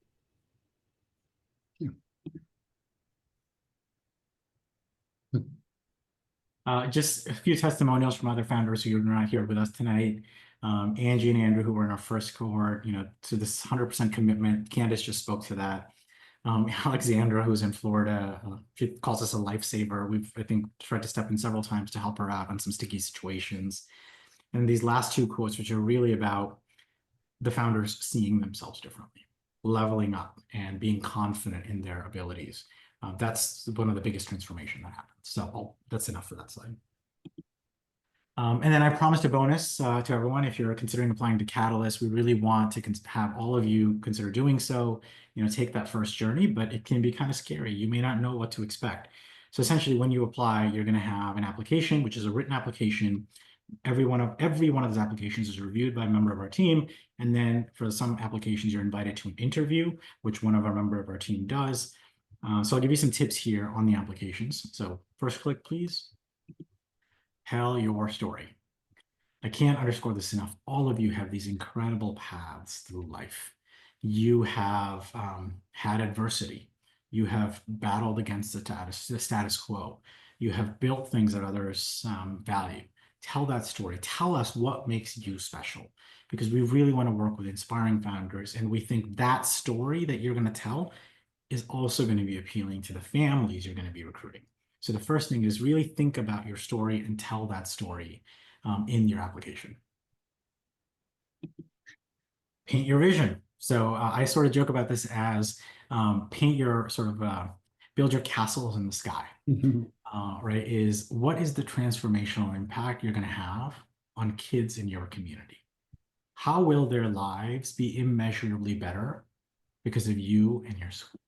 Just a few testimonials from other founders who are not here with us tonight. Angie and Andrew, who were in our first cohort, to this 100% commitment. Candice just spoke to that. Alexandra, who's in Florida, she calls us a lifesaver. We've, I think, tried to step in several times to help her out on some sticky situations. And these last two quotes, which are really about the founders seeing themselves differently, leveling up and being confident in their abilities. That's one of the biggest transformation that happens. So that's enough for that slide. And then I promised a bonus to everyone. If you're considering applying to Catalyst, we really want to have all of you consider doing so, take that first journey, but it can be kind of scary. You may not know what to expect. So essentially when you apply, you're going to have an application, which is a written application. Every one of those applications is reviewed by a member of our team. And then for some applications, you're invited to an interview, which one of our member of our team does. So I'll give you some tips here on the applications. So first click, please. Tell your story. I can't underscore this enough. All of you have these incredible paths through life. You have had adversity. You have battled against the status quo. You have built things that others value. Tell that story. Tell us what makes you special, because we really want to work with inspiring founders. And we think that story that you're going to tell is also going to be appealing to the families you're going to be recruiting. So the first thing is really think about your story and tell that story in your application. Paint your vision. So I sort of joke about this as paint your build your castles in the sky. Right? What is the transformational impact you're going to have on kids in your community? How will their lives be immeasurably better because of you and your school?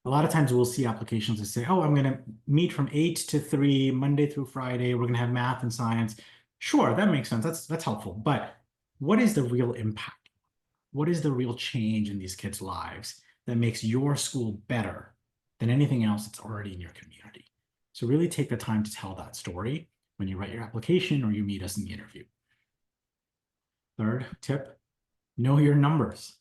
A lot of times we'll see applications that say, oh, I'm going to meet from 8 to 3, Monday through Friday. We're going to have math and science. Sure, that makes sense. That's helpful. But what is the real impact? What is the real change in these kids' lives that makes your school better than anything else that's already in your community? So really take the time to tell that story when you write your application or you meet us in the interview. Third tip, know your numbers.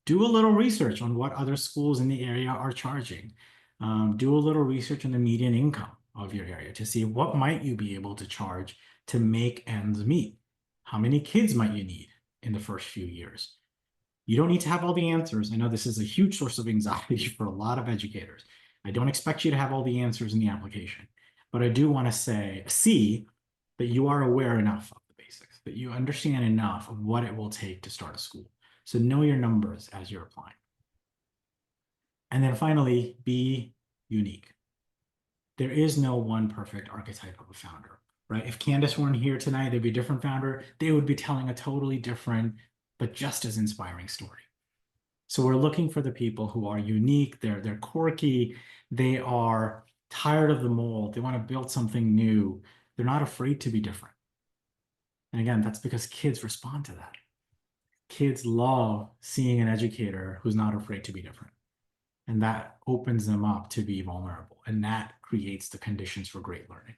Do a little research on what other schools in the area are charging. Do a little research on the median income of your area to see what might you be able to charge to make ends meet. How many kids might you need in the first few years? You don't need to have all the answers. I know this is a huge source of anxiety for a lot of educators. I don't expect you to have all the answers in the application, but I do want to see that you are aware enough of the basics, that you understand enough of what it will take to start a school. So know your numbers as you're applying. And then finally, be unique. There is no one perfect archetype of a founder, right? If Candice weren't here tonight, there'd be a different founder. They would be telling a totally different, but just as inspiring story. So we're looking for the people who are unique, they're quirky, they are tired of the mold, they want to build something new, they're not afraid to be different. And again, that's because kids respond to that. Kids love seeing an educator who's not afraid to be different. And that opens them up to be vulnerable. And that creates the conditions for great learning.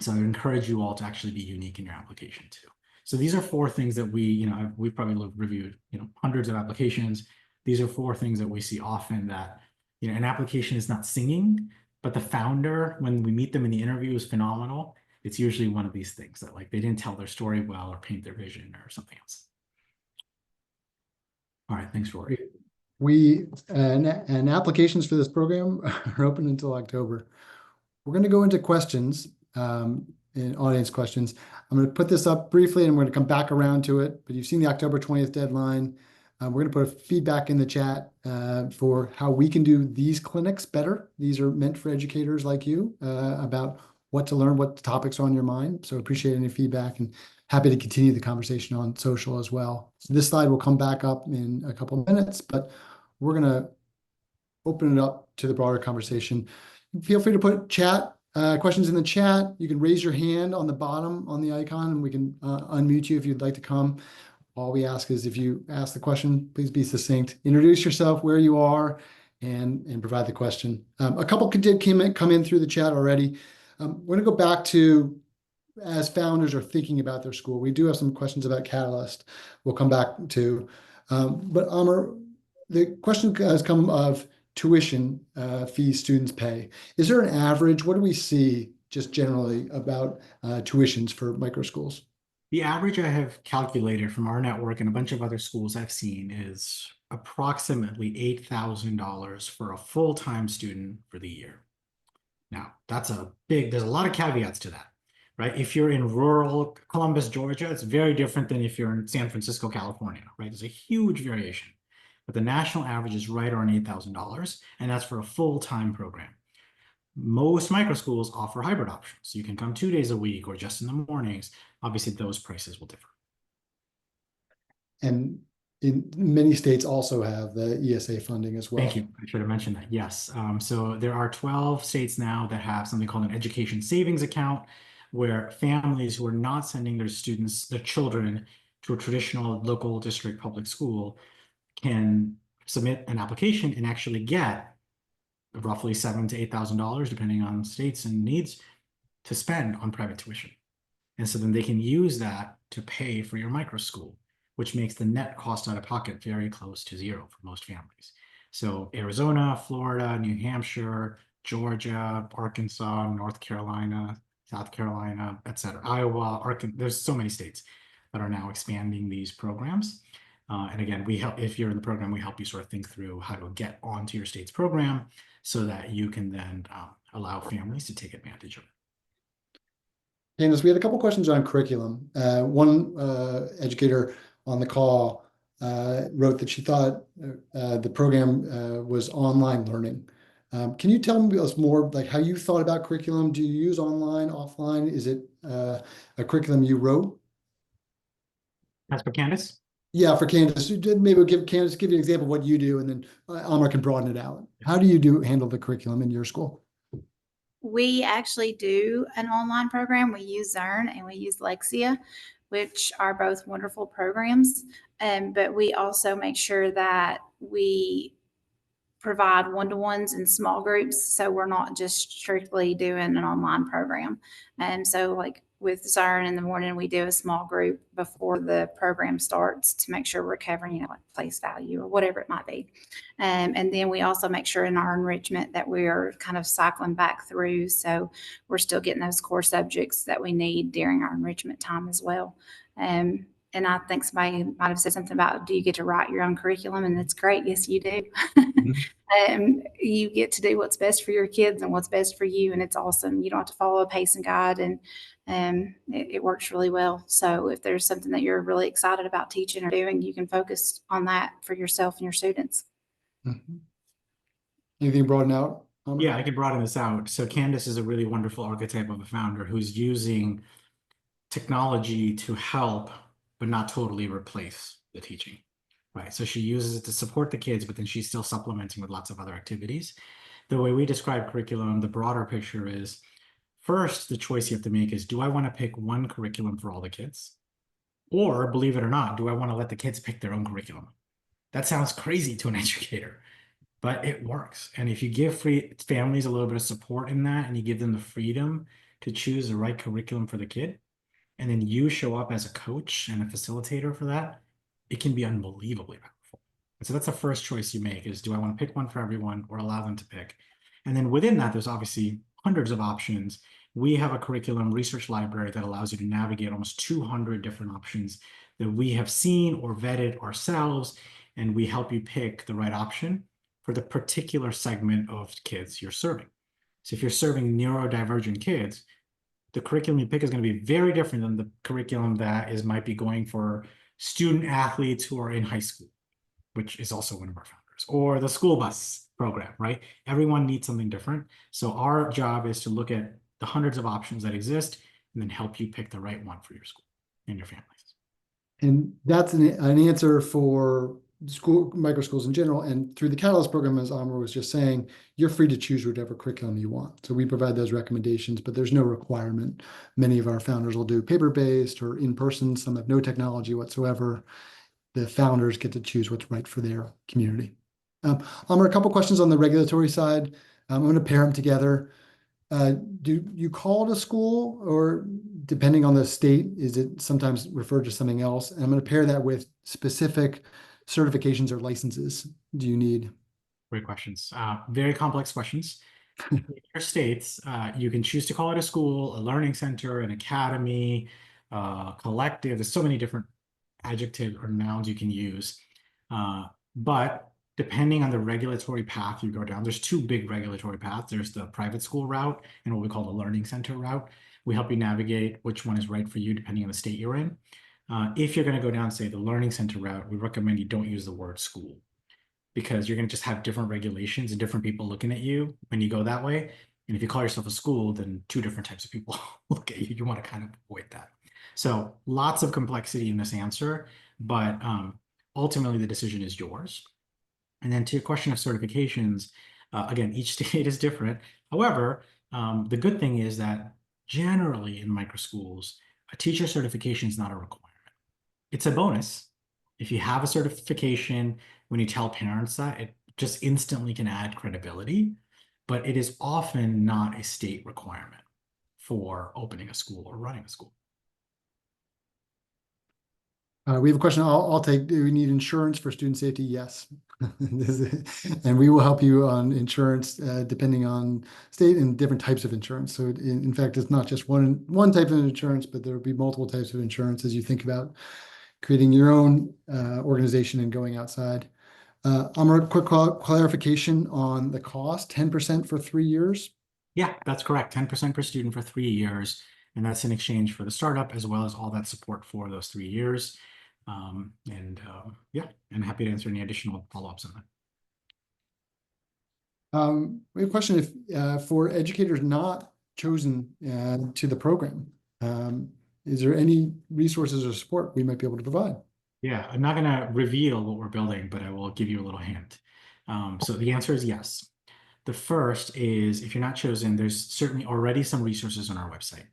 So I encourage you all to actually be unique in your application too. So these are 4 things that we've probably reviewed, hundreds of applications. These are 4 things that we see often that, an application is not singing, but the founder, when we meet them in the interview, is phenomenal. it's usually one of these things that like they didn't tell their story well or paint their vision or something else. All right, thanks, Rory. And applications for this program are open until October. We're going to go into questions, in audience questions. I'm going to put this up briefly and we're going to come back around to it, but you've seen the October 20th deadline. We're going to put a feedback in the chat for how we can do these clinics better. These are meant for educators like you about what to learn, what topics are on your mind. So appreciate any feedback and happy to continue the conversation on social as well. So this slide will come back up in a couple of minutes, but we're going to open it up to the broader conversation. Feel free to put questions in the chat. You can raise your hand on the bottom on the icon and we can unmute you if you'd like to come. All we ask is if you ask the question, please be succinct. Introduce yourself, where you are, and provide the question. A couple did come in through the chat already. We're going to go back to as founders are thinking about their school. We do have some questions about Catalyst we'll come back to. But Amar, the question has come of tuition fees students pay. Is there an average? What do we see just generally about tuitions for microschools? The average I have calculated from our network and a bunch of other schools I've seen is approximately $8,000 for a full-time student for the year. Now, there's a lot of caveats to that, right? If you're in rural Columbus, Georgia, it's very different than if you're in San Francisco, California, right? There's a huge variation. But the national average is right around $8,000, and that's for a full-time program. Most microschools offer hybrid options. You can come 2 days a week or just in the mornings. Obviously, those prices will differ. And in many states also have the ESA funding as well. Thank you. I should have mentioned that. Yes. So there are 12 states now that have something called an education savings account, where families who are not sending their children to a traditional local district public school can submit an application and actually get roughly $7,000 to $8,000, depending on states and needs, to spend on private tuition. And so then they can use that to pay for your microschool, which makes the net cost out of pocket very close to zero for most families. So Arizona, Florida, New Hampshire, Georgia, Arkansas, North Carolina, South Carolina, etc., Iowa, Arkansas, there's so many states that are now expanding these programs. And again, we help, if you're in the program, we help you sort of think through how to get onto your state's program so that you can then allow families to take advantage of it. Candice, we had a couple questions on curriculum. One educator on the call wrote that she thought the program was online learning. Can you tell us more, like how you thought about curriculum? Do you use online, offline? Is it a curriculum you wrote? That's for Candice? Yeah, for Candice. Maybe we'll give you an example of what you do, and then Amar can broaden it out. How do you handle the curriculum in your school? We actually do an online program. We use Zern and we use Lexia, which are both wonderful programs. But we also make sure that we provide one-to-ones in small groups, so we're not just strictly doing an online program. And so like with Zern in the morning, we do a small group before the program starts to make sure we're covering, like place value or whatever it might be. And then we also make sure in our enrichment that we are kind of cycling back through, so we're still getting those core subjects that we need during our enrichment time as well. And I think somebody might have said something about, do you get to write your own curriculum? And it's great. Yes, you do. You get to do what's best for your kids and what's best for you. And it's awesome. You don't have to follow a pacing guide, and it works really well. So if there's something that you're really excited about teaching or doing, you can focus on that for yourself and your students. Mm-hmm. Anything broaden out? Yeah, I can broaden this out. So Candice is a really wonderful archetype of a founder who's using technology to help, but not totally replace the teaching, right? So she uses it to support the kids, but then she's still supplementing with lots of other activities. The way we describe curriculum, the broader picture is, first, the choice you have to make is, do I want to pick one curriculum for all the kids? Or, believe it or not, do I want to let the kids pick their own curriculum? That sounds crazy to an educator, but it works. And if you give families a little bit of support in that, and you give them the freedom to choose the right curriculum for the kid, and then you show up as a coach and a facilitator for that, it can be unbelievably powerful. And so that's the first choice you make is, do I want to pick one for everyone or allow them to pick? And then within that, there's obviously hundreds of options. we have a curriculum research library that allows you to navigate almost 200 different options that we have seen or vetted ourselves, and we help you pick the right option for the particular segment of kids you're serving. So if you're serving neurodivergent kids, the curriculum you pick is going to be very different than the curriculum that might be going for student athletes who are in high school, which is also one of our founders, or the school bus program, right? Everyone needs something different. So our job is to look at the hundreds of options that exist and then help you pick the right one for your school and your families. And that's an answer for school microschools in general. And through the Catalyst program, as Amar was just saying, you're free to choose whatever curriculum you want. So we provide those recommendations, but there's no requirement. Many of our founders will do paper-based or in-person. Some have no technology whatsoever. The founders get to choose what's right for their community. Amar, a couple questions on the regulatory side. I'm going to pair them together. Do you call it a school, or depending on the state, is it sometimes referred to something else? And I'm going to pair that with specific certifications or licenses do you need? Great questions. Very complex questions. In your states, you can choose to call it a school, a learning center, an academy, collective. There's so many different adjectives or nouns you can use. But depending on the regulatory path you go down, there's two big regulatory paths. There's the private school route and what we call the learning center route. We help you navigate which one is right for you depending on the state you're in. If you're going to go down, say, the learning center route, we recommend you don't use the word school, because you're going to just have different regulations and different people looking at you when you go that way. And if you call yourself a school, then two different types of people look at you. You want to kind of avoid that. So lots of complexity in this answer, but ultimately the decision is yours. And then to your question of certifications, again, each state is different. However, the good thing is that generally in microschools, a teacher certification is not a requirement. It's a bonus. If you have a certification, when you tell parents that, it just instantly can add credibility, but it is often not a state requirement for opening a school or running a school. We have a question I'll take. Do we need insurance for student safety? Yes. And we will help you on insurance depending on state and different types of insurance. So in fact, it's not just one type of insurance, but there will be multiple types of insurance as you think about creating your own organization and going outside. Amar, quick clarification on the cost, 10% for 3 years. Yeah, that's correct. 10% per student for 3 years. And that's in exchange for the startup as well as all that support for those 3 years. Yeah, I'm happy to answer any additional follow-ups on that. We have a question if for educators not chosen to the program, is there any resources or support we might be able to provide? Yeah, I'm not going to reveal what we're building, but I will give you a little hint. So the answer is yes. The first is, if you're not chosen, there's certainly already some resources on our website.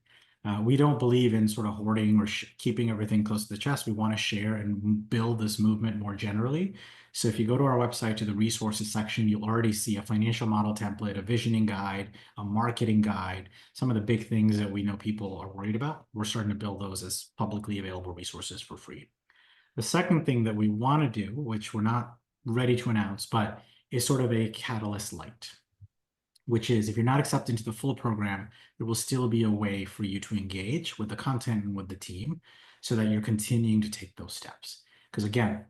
We don't believe in sort of hoarding or keeping everything close to the chest. We want to share and build this movement more generally. So if you go to our website to the resources section, you'll already see a financial model template, a visioning guide, a marketing guide, some of the big things that we know people are worried about. We're starting to build those as publicly available resources for free. The second thing that we want to do, which we're not ready to announce, but is sort of a Catalyst Lite, which is if you're not accepted into the full program, there will still be a way for you to engage with the content and with the team so that you're continuing to take those steps. Because again,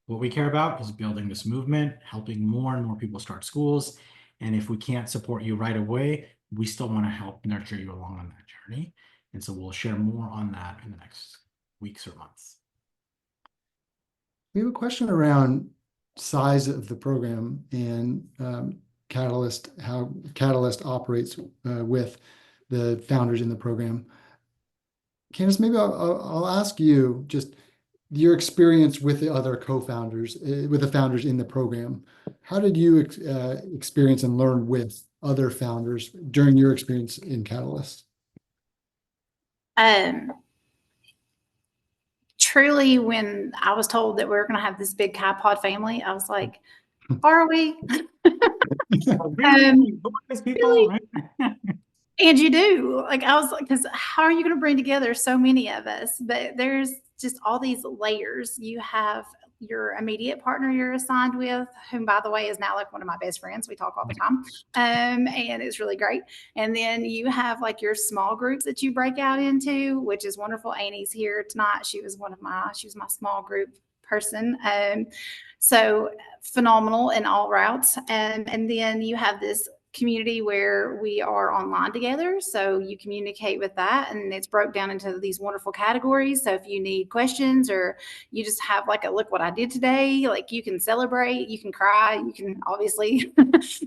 what we care about is building this movement, helping more and more people start schools. And if we can't support you right away, we still want to help nurture you along on that journey. And so we'll share more on that in the next weeks or months. We have a question around size of the program and Catalyst, how Catalyst operates with the founders in the program. Candice, maybe I'll ask you just your experience with the other co-founders, with the founders in the program. How did you experience and learn with other founders during your experience in Catalyst? Truly, when I was told that we were going to have this big KaiPod family, I was like, are we? Really? And you do. Like, I was like, because how are you going to bring together so many of us? But there's just all these layers. You have your immediate partner you're assigned with, whom, by the way, is now like one of my best friends. We talk all the time, and it's really great. And then you have like your small groups that you break out into, which is wonderful. Annie's here tonight. She was my small group person. So phenomenal in all routes. And then you have this community where we are online together. So you communicate with that, and it's broke down into these wonderful categories. So if you need questions, or you just have like a look what I did today, like you can celebrate, you can cry, you can obviously,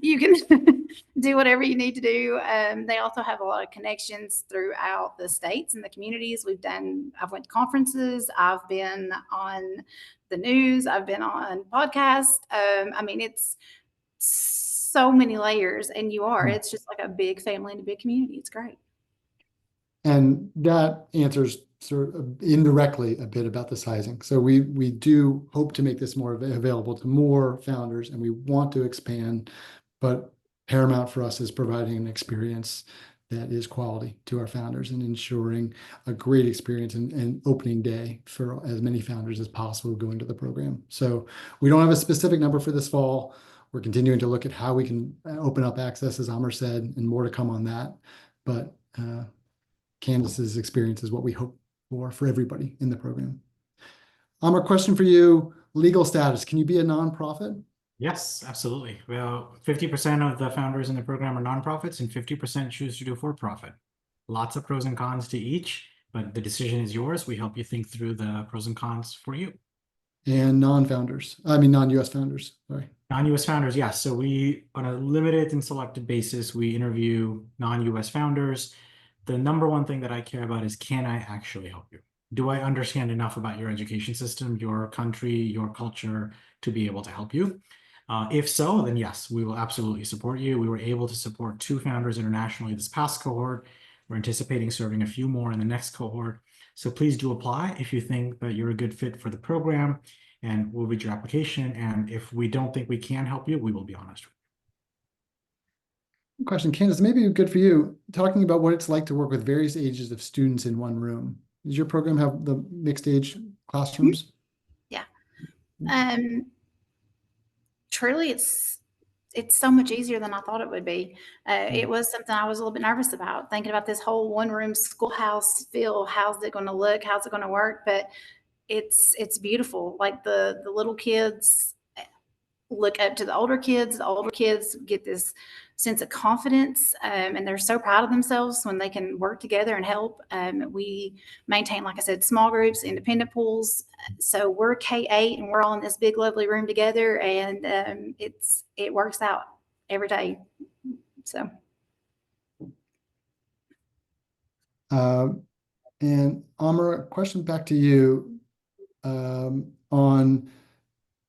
you can do whatever you need to do. They also have a lot of connections throughout the states and the communities. I've went to conferences, I've been on the news, I've been on podcasts. I mean, it's so many layers, and it's just like a big family and a big community. It's great. And that answers sort of indirectly a bit about the sizing. So we do hope to make this more available to more founders, and we want to expand, but paramount for us is providing an experience that is quality to our founders and ensuring a great experience and opening day for as many founders as possible going to the program. So we don't have a specific number for this fall. We're continuing to look at how we can open up access, as Amar said, and more to come on that. But Candice's experience is what we hope for everybody in the program. Amar, question for you: legal status. Can you be a nonprofit? Yes, absolutely. Well, 50% of the founders in the program are nonprofits, and 50% choose to do for-profit. Lots of pros and cons to each, but the decision is yours. We help you think through the pros and cons for you. And non-US founders, sorry. Non-US founders, yes. So we, on a limited and selected basis, we interview non-US founders. The number one thing that I care about is, can I actually help you? Do I understand enough about your education system, your country, your culture to be able to help you? If so, then yes, we will absolutely support you. We were able to support 2 founders internationally this past cohort. We're anticipating serving a few more in the next cohort. So please do apply if you think that you're a good fit for the program, and we'll read your application. And if we don't think we can help you, we will be honest. Question, Candice, maybe good for you, talking about what it's like to work with various ages of students in one room. Does your program have the mixed age classrooms? Yeah. Truly, it's so much easier than I thought it would be. It was something I was a little bit nervous about, thinking about this whole one room schoolhouse feel. How's it going to look? How's it going to work? But it's beautiful. Like the little kids look up to the older kids. The older kids get this sense of confidence, and they're so proud of themselves when they can work together and help. We maintain, like I said, small groups, independent pools. So we're K-8, and we're all in this big, lovely room together, and it works out every day. So. And Amar, question back to you on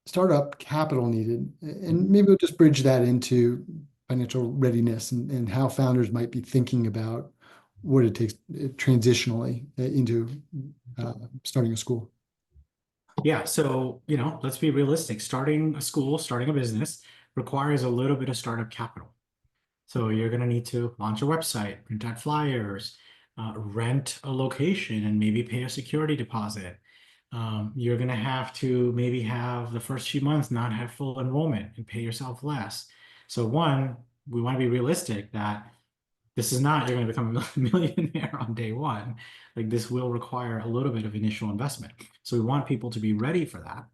startup capital needed, and maybe we'll just bridge that into financial readiness and how founders might be thinking about what it takes transitionally into starting a school. Yeah, so, let's be realistic. Starting a school, starting a business requires a little bit of startup capital. So you're going to need to launch a website, print out flyers, rent a location, and maybe pay a security deposit. You're going to have to maybe have the first few months not have full enrollment and pay yourself less. So one, we want to be realistic that this is not, you're going to become a millionaire on day one. Like, this will require a little bit of initial investment. So we want people to be ready for that.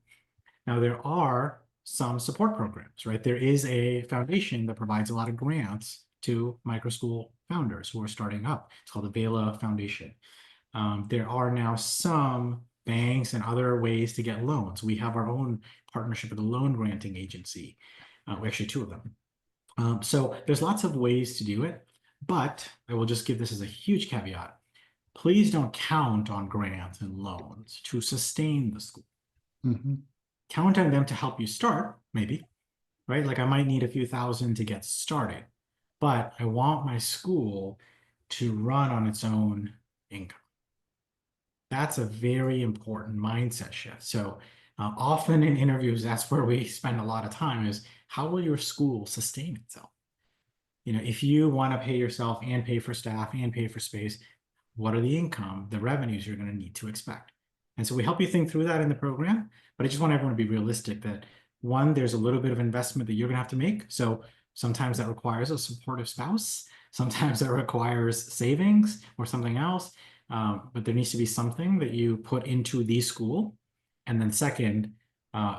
Now, there are some support programs, right? There is a foundation that provides a lot of grants to microschool founders who are starting up. It's called the Vela Foundation. There are now some banks and other ways to get loans. We have our own partnership with a loan granting agency. We actually 2 of them. So there's lots of ways to do it, but I will just give this as a huge caveat. Please don't count on grants and loans to sustain the school. Mm-hmm. Count on them to help you start, maybe, right? Like, I might need a few thousand to get started, but I want my school to run on its own income. That's a very important mindset shift. So often in interviews, that's where we spend a lot of time, is how will your school sustain itself? If you want to pay yourself and pay for staff and pay for space, what are the income, the revenues you're going to need to expect? And so we help you think through that in the program, but I just want everyone to be realistic that one, there's a little bit of investment that you're gonna have to make. So sometimes that requires a supportive spouse, sometimes that requires savings or something else. But there needs to be something that you put into the school. And then second,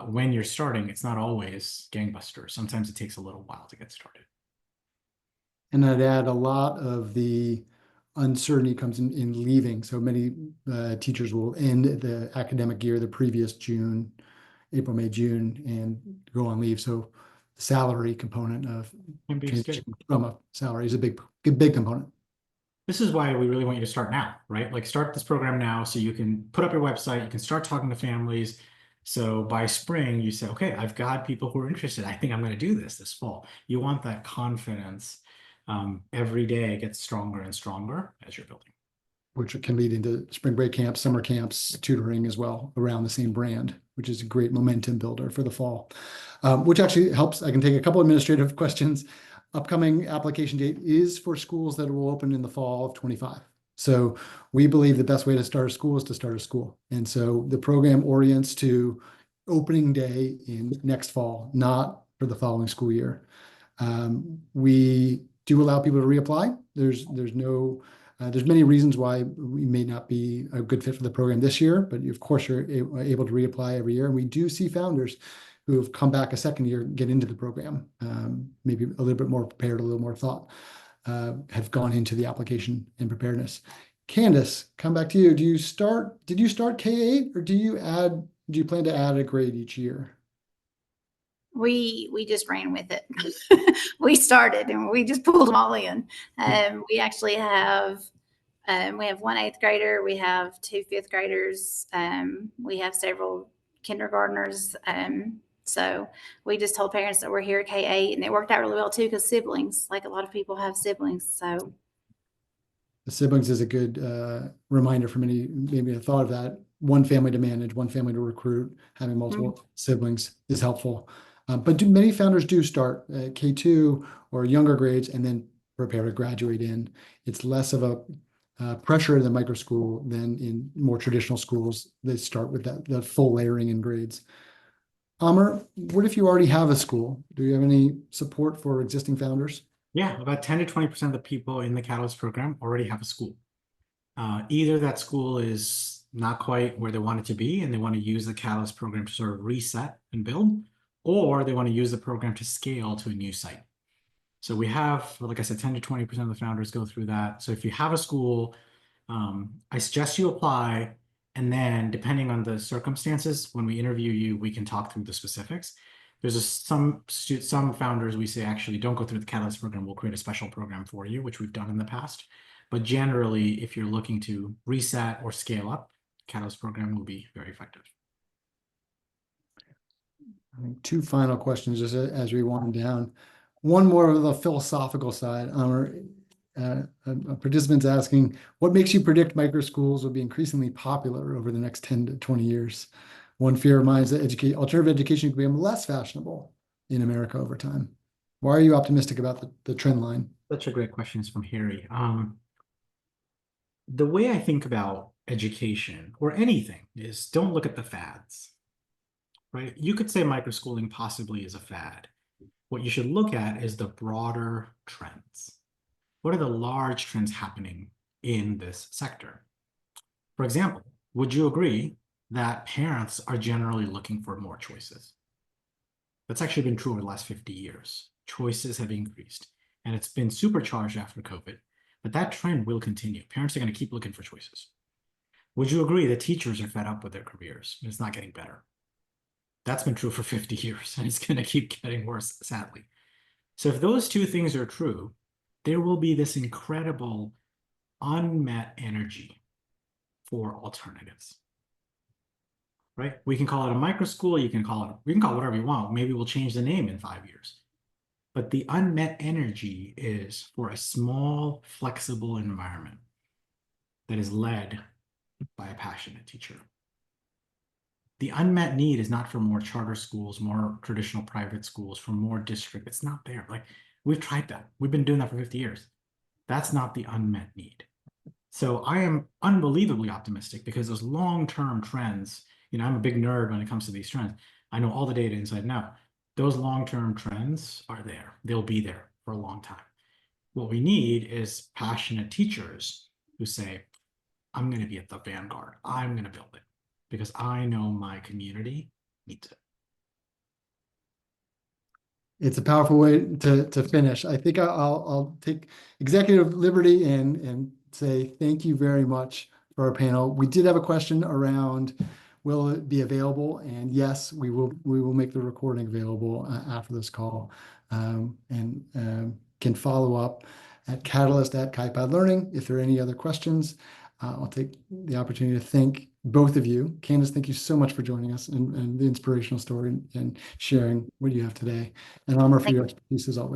when you're starting, it's not always gangbusters. Sometimes it takes a little while to get started. And I'd add a lot of the uncertainty comes in leaving. So many teachers will end the academic year the previous June, April, May, June, and go on leave. So the salary component of Can be scary. transition from a salary is a big component. This is why we really want you to start now, right? Like start this program now so you can put up your website, you can start talking to families. So by spring, you say, okay, I've got people who are interested. I think I'm going to do this fall. You want that confidence. Every day gets stronger and stronger as you're building. Which can lead into spring break camps, summer camps, tutoring as well around the same brand, which is a great momentum builder for the fall. Which actually helps. I can take a couple administrative questions. Upcoming application date is for schools that will open in the fall of 25. So we believe the best way to start a school is to start a school. And so the program orients to opening day in next fall, not for the following school year. We do allow people to reapply. There's many reasons why we may not be a good fit for the program this year, but of course you're able to reapply every year. And we do see founders who have come back a second year, get into the program, maybe a little bit more prepared, a little more thought, have gone into the application and preparedness. Candice, come back to you. Did you start K-8 or do you plan to add a grade each year? We just ran with it. We started and we just pulled them all in. We actually have one 8th grader, we have 2 5th graders, we have several kindergartners. So we just told parents that we're here at K-8, and it worked out really well too because siblings, like a lot of people have siblings. So the siblings is a good reminder for many, maybe a thought of that. One family to manage, one family to recruit, having multiple siblings is helpful. But many founders do start at K2 or younger grades and then prepare to graduate in. It's less of a pressure in the micro school than in more traditional schools. They start with that full layering in grades. Amar, what if you already have a school? Do you have any support for existing founders? Yeah, about 10 to 20% of the people in the Catalyst program already have a school. Either that school is not quite where they want it to be and they want to use the Catalyst program to sort of reset and build, or they want to use the program to scale to a new site. So we have, like I said, 10 to 20% of the founders go through that. So if you have a school, I suggest you apply, and then depending on the circumstances, when we interview you, we can talk through the specifics. There's some founders we say, actually, don't go through the Catalyst program. We'll create a special program for you, which we've done in the past. But generally, if you're looking to reset or scale up, Catalyst program will be very effective. I think 2 final questions just as we wind down. One more of the philosophical side. A participant's asking, what makes you predict microschools will be increasingly popular over the next 10 to 20 years? One fear of mine is that alternative education could become less fashionable in America over time. Why are you optimistic about the trend line? Such a great question. Is from Harry. The way I think about education or anything is don't look at the fads, right? You could say microschooling possibly is a fad. What you should look at is the broader trends. What are the large trends happening in this sector? For example, would you agree that parents are generally looking for more choices? That's actually been true over the last 50 years. Choices have increased, and it's been supercharged after COVID, but that trend will continue. Parents are going to keep looking for choices. Would you agree that teachers are fed up with their careers and it's not getting better? That's been true for 50 years, and it's going to keep getting worse, sadly. So if those 2 things are true, there will be this incredible unmet energy for alternatives, right? We can call it a microschool. We can call it whatever you want. Maybe we'll change the name in 5 years. But the unmet energy is for a small, flexible environment that is led by a passionate teacher. The unmet need is not for more charter schools, more traditional private schools, for more district. It's not there. Like, we've tried that. We've been doing that for 50 years. That's not the unmet need. So I am unbelievably optimistic because those long-term trends, I'm a big nerd when it comes to these trends. I know all the data inside and out. Those long-term trends are there. They'll be there for a long time. What we need is passionate teachers who say, I'm going to be at the vanguard. I'm going to build it because I know my community needs it. It's a powerful way to finish. I think I'll take executive liberty and say thank you very much for our panel. We did have a question around, will it be available? And yes, we will make the recording available after this call, and can follow up at Catalyst@KaiPod Learning. If there are any other questions, I'll take the opportunity to thank both of you. Candice, thank you so much for joining us and the inspirational story and sharing what you have today. And Amar, for your expertise as always.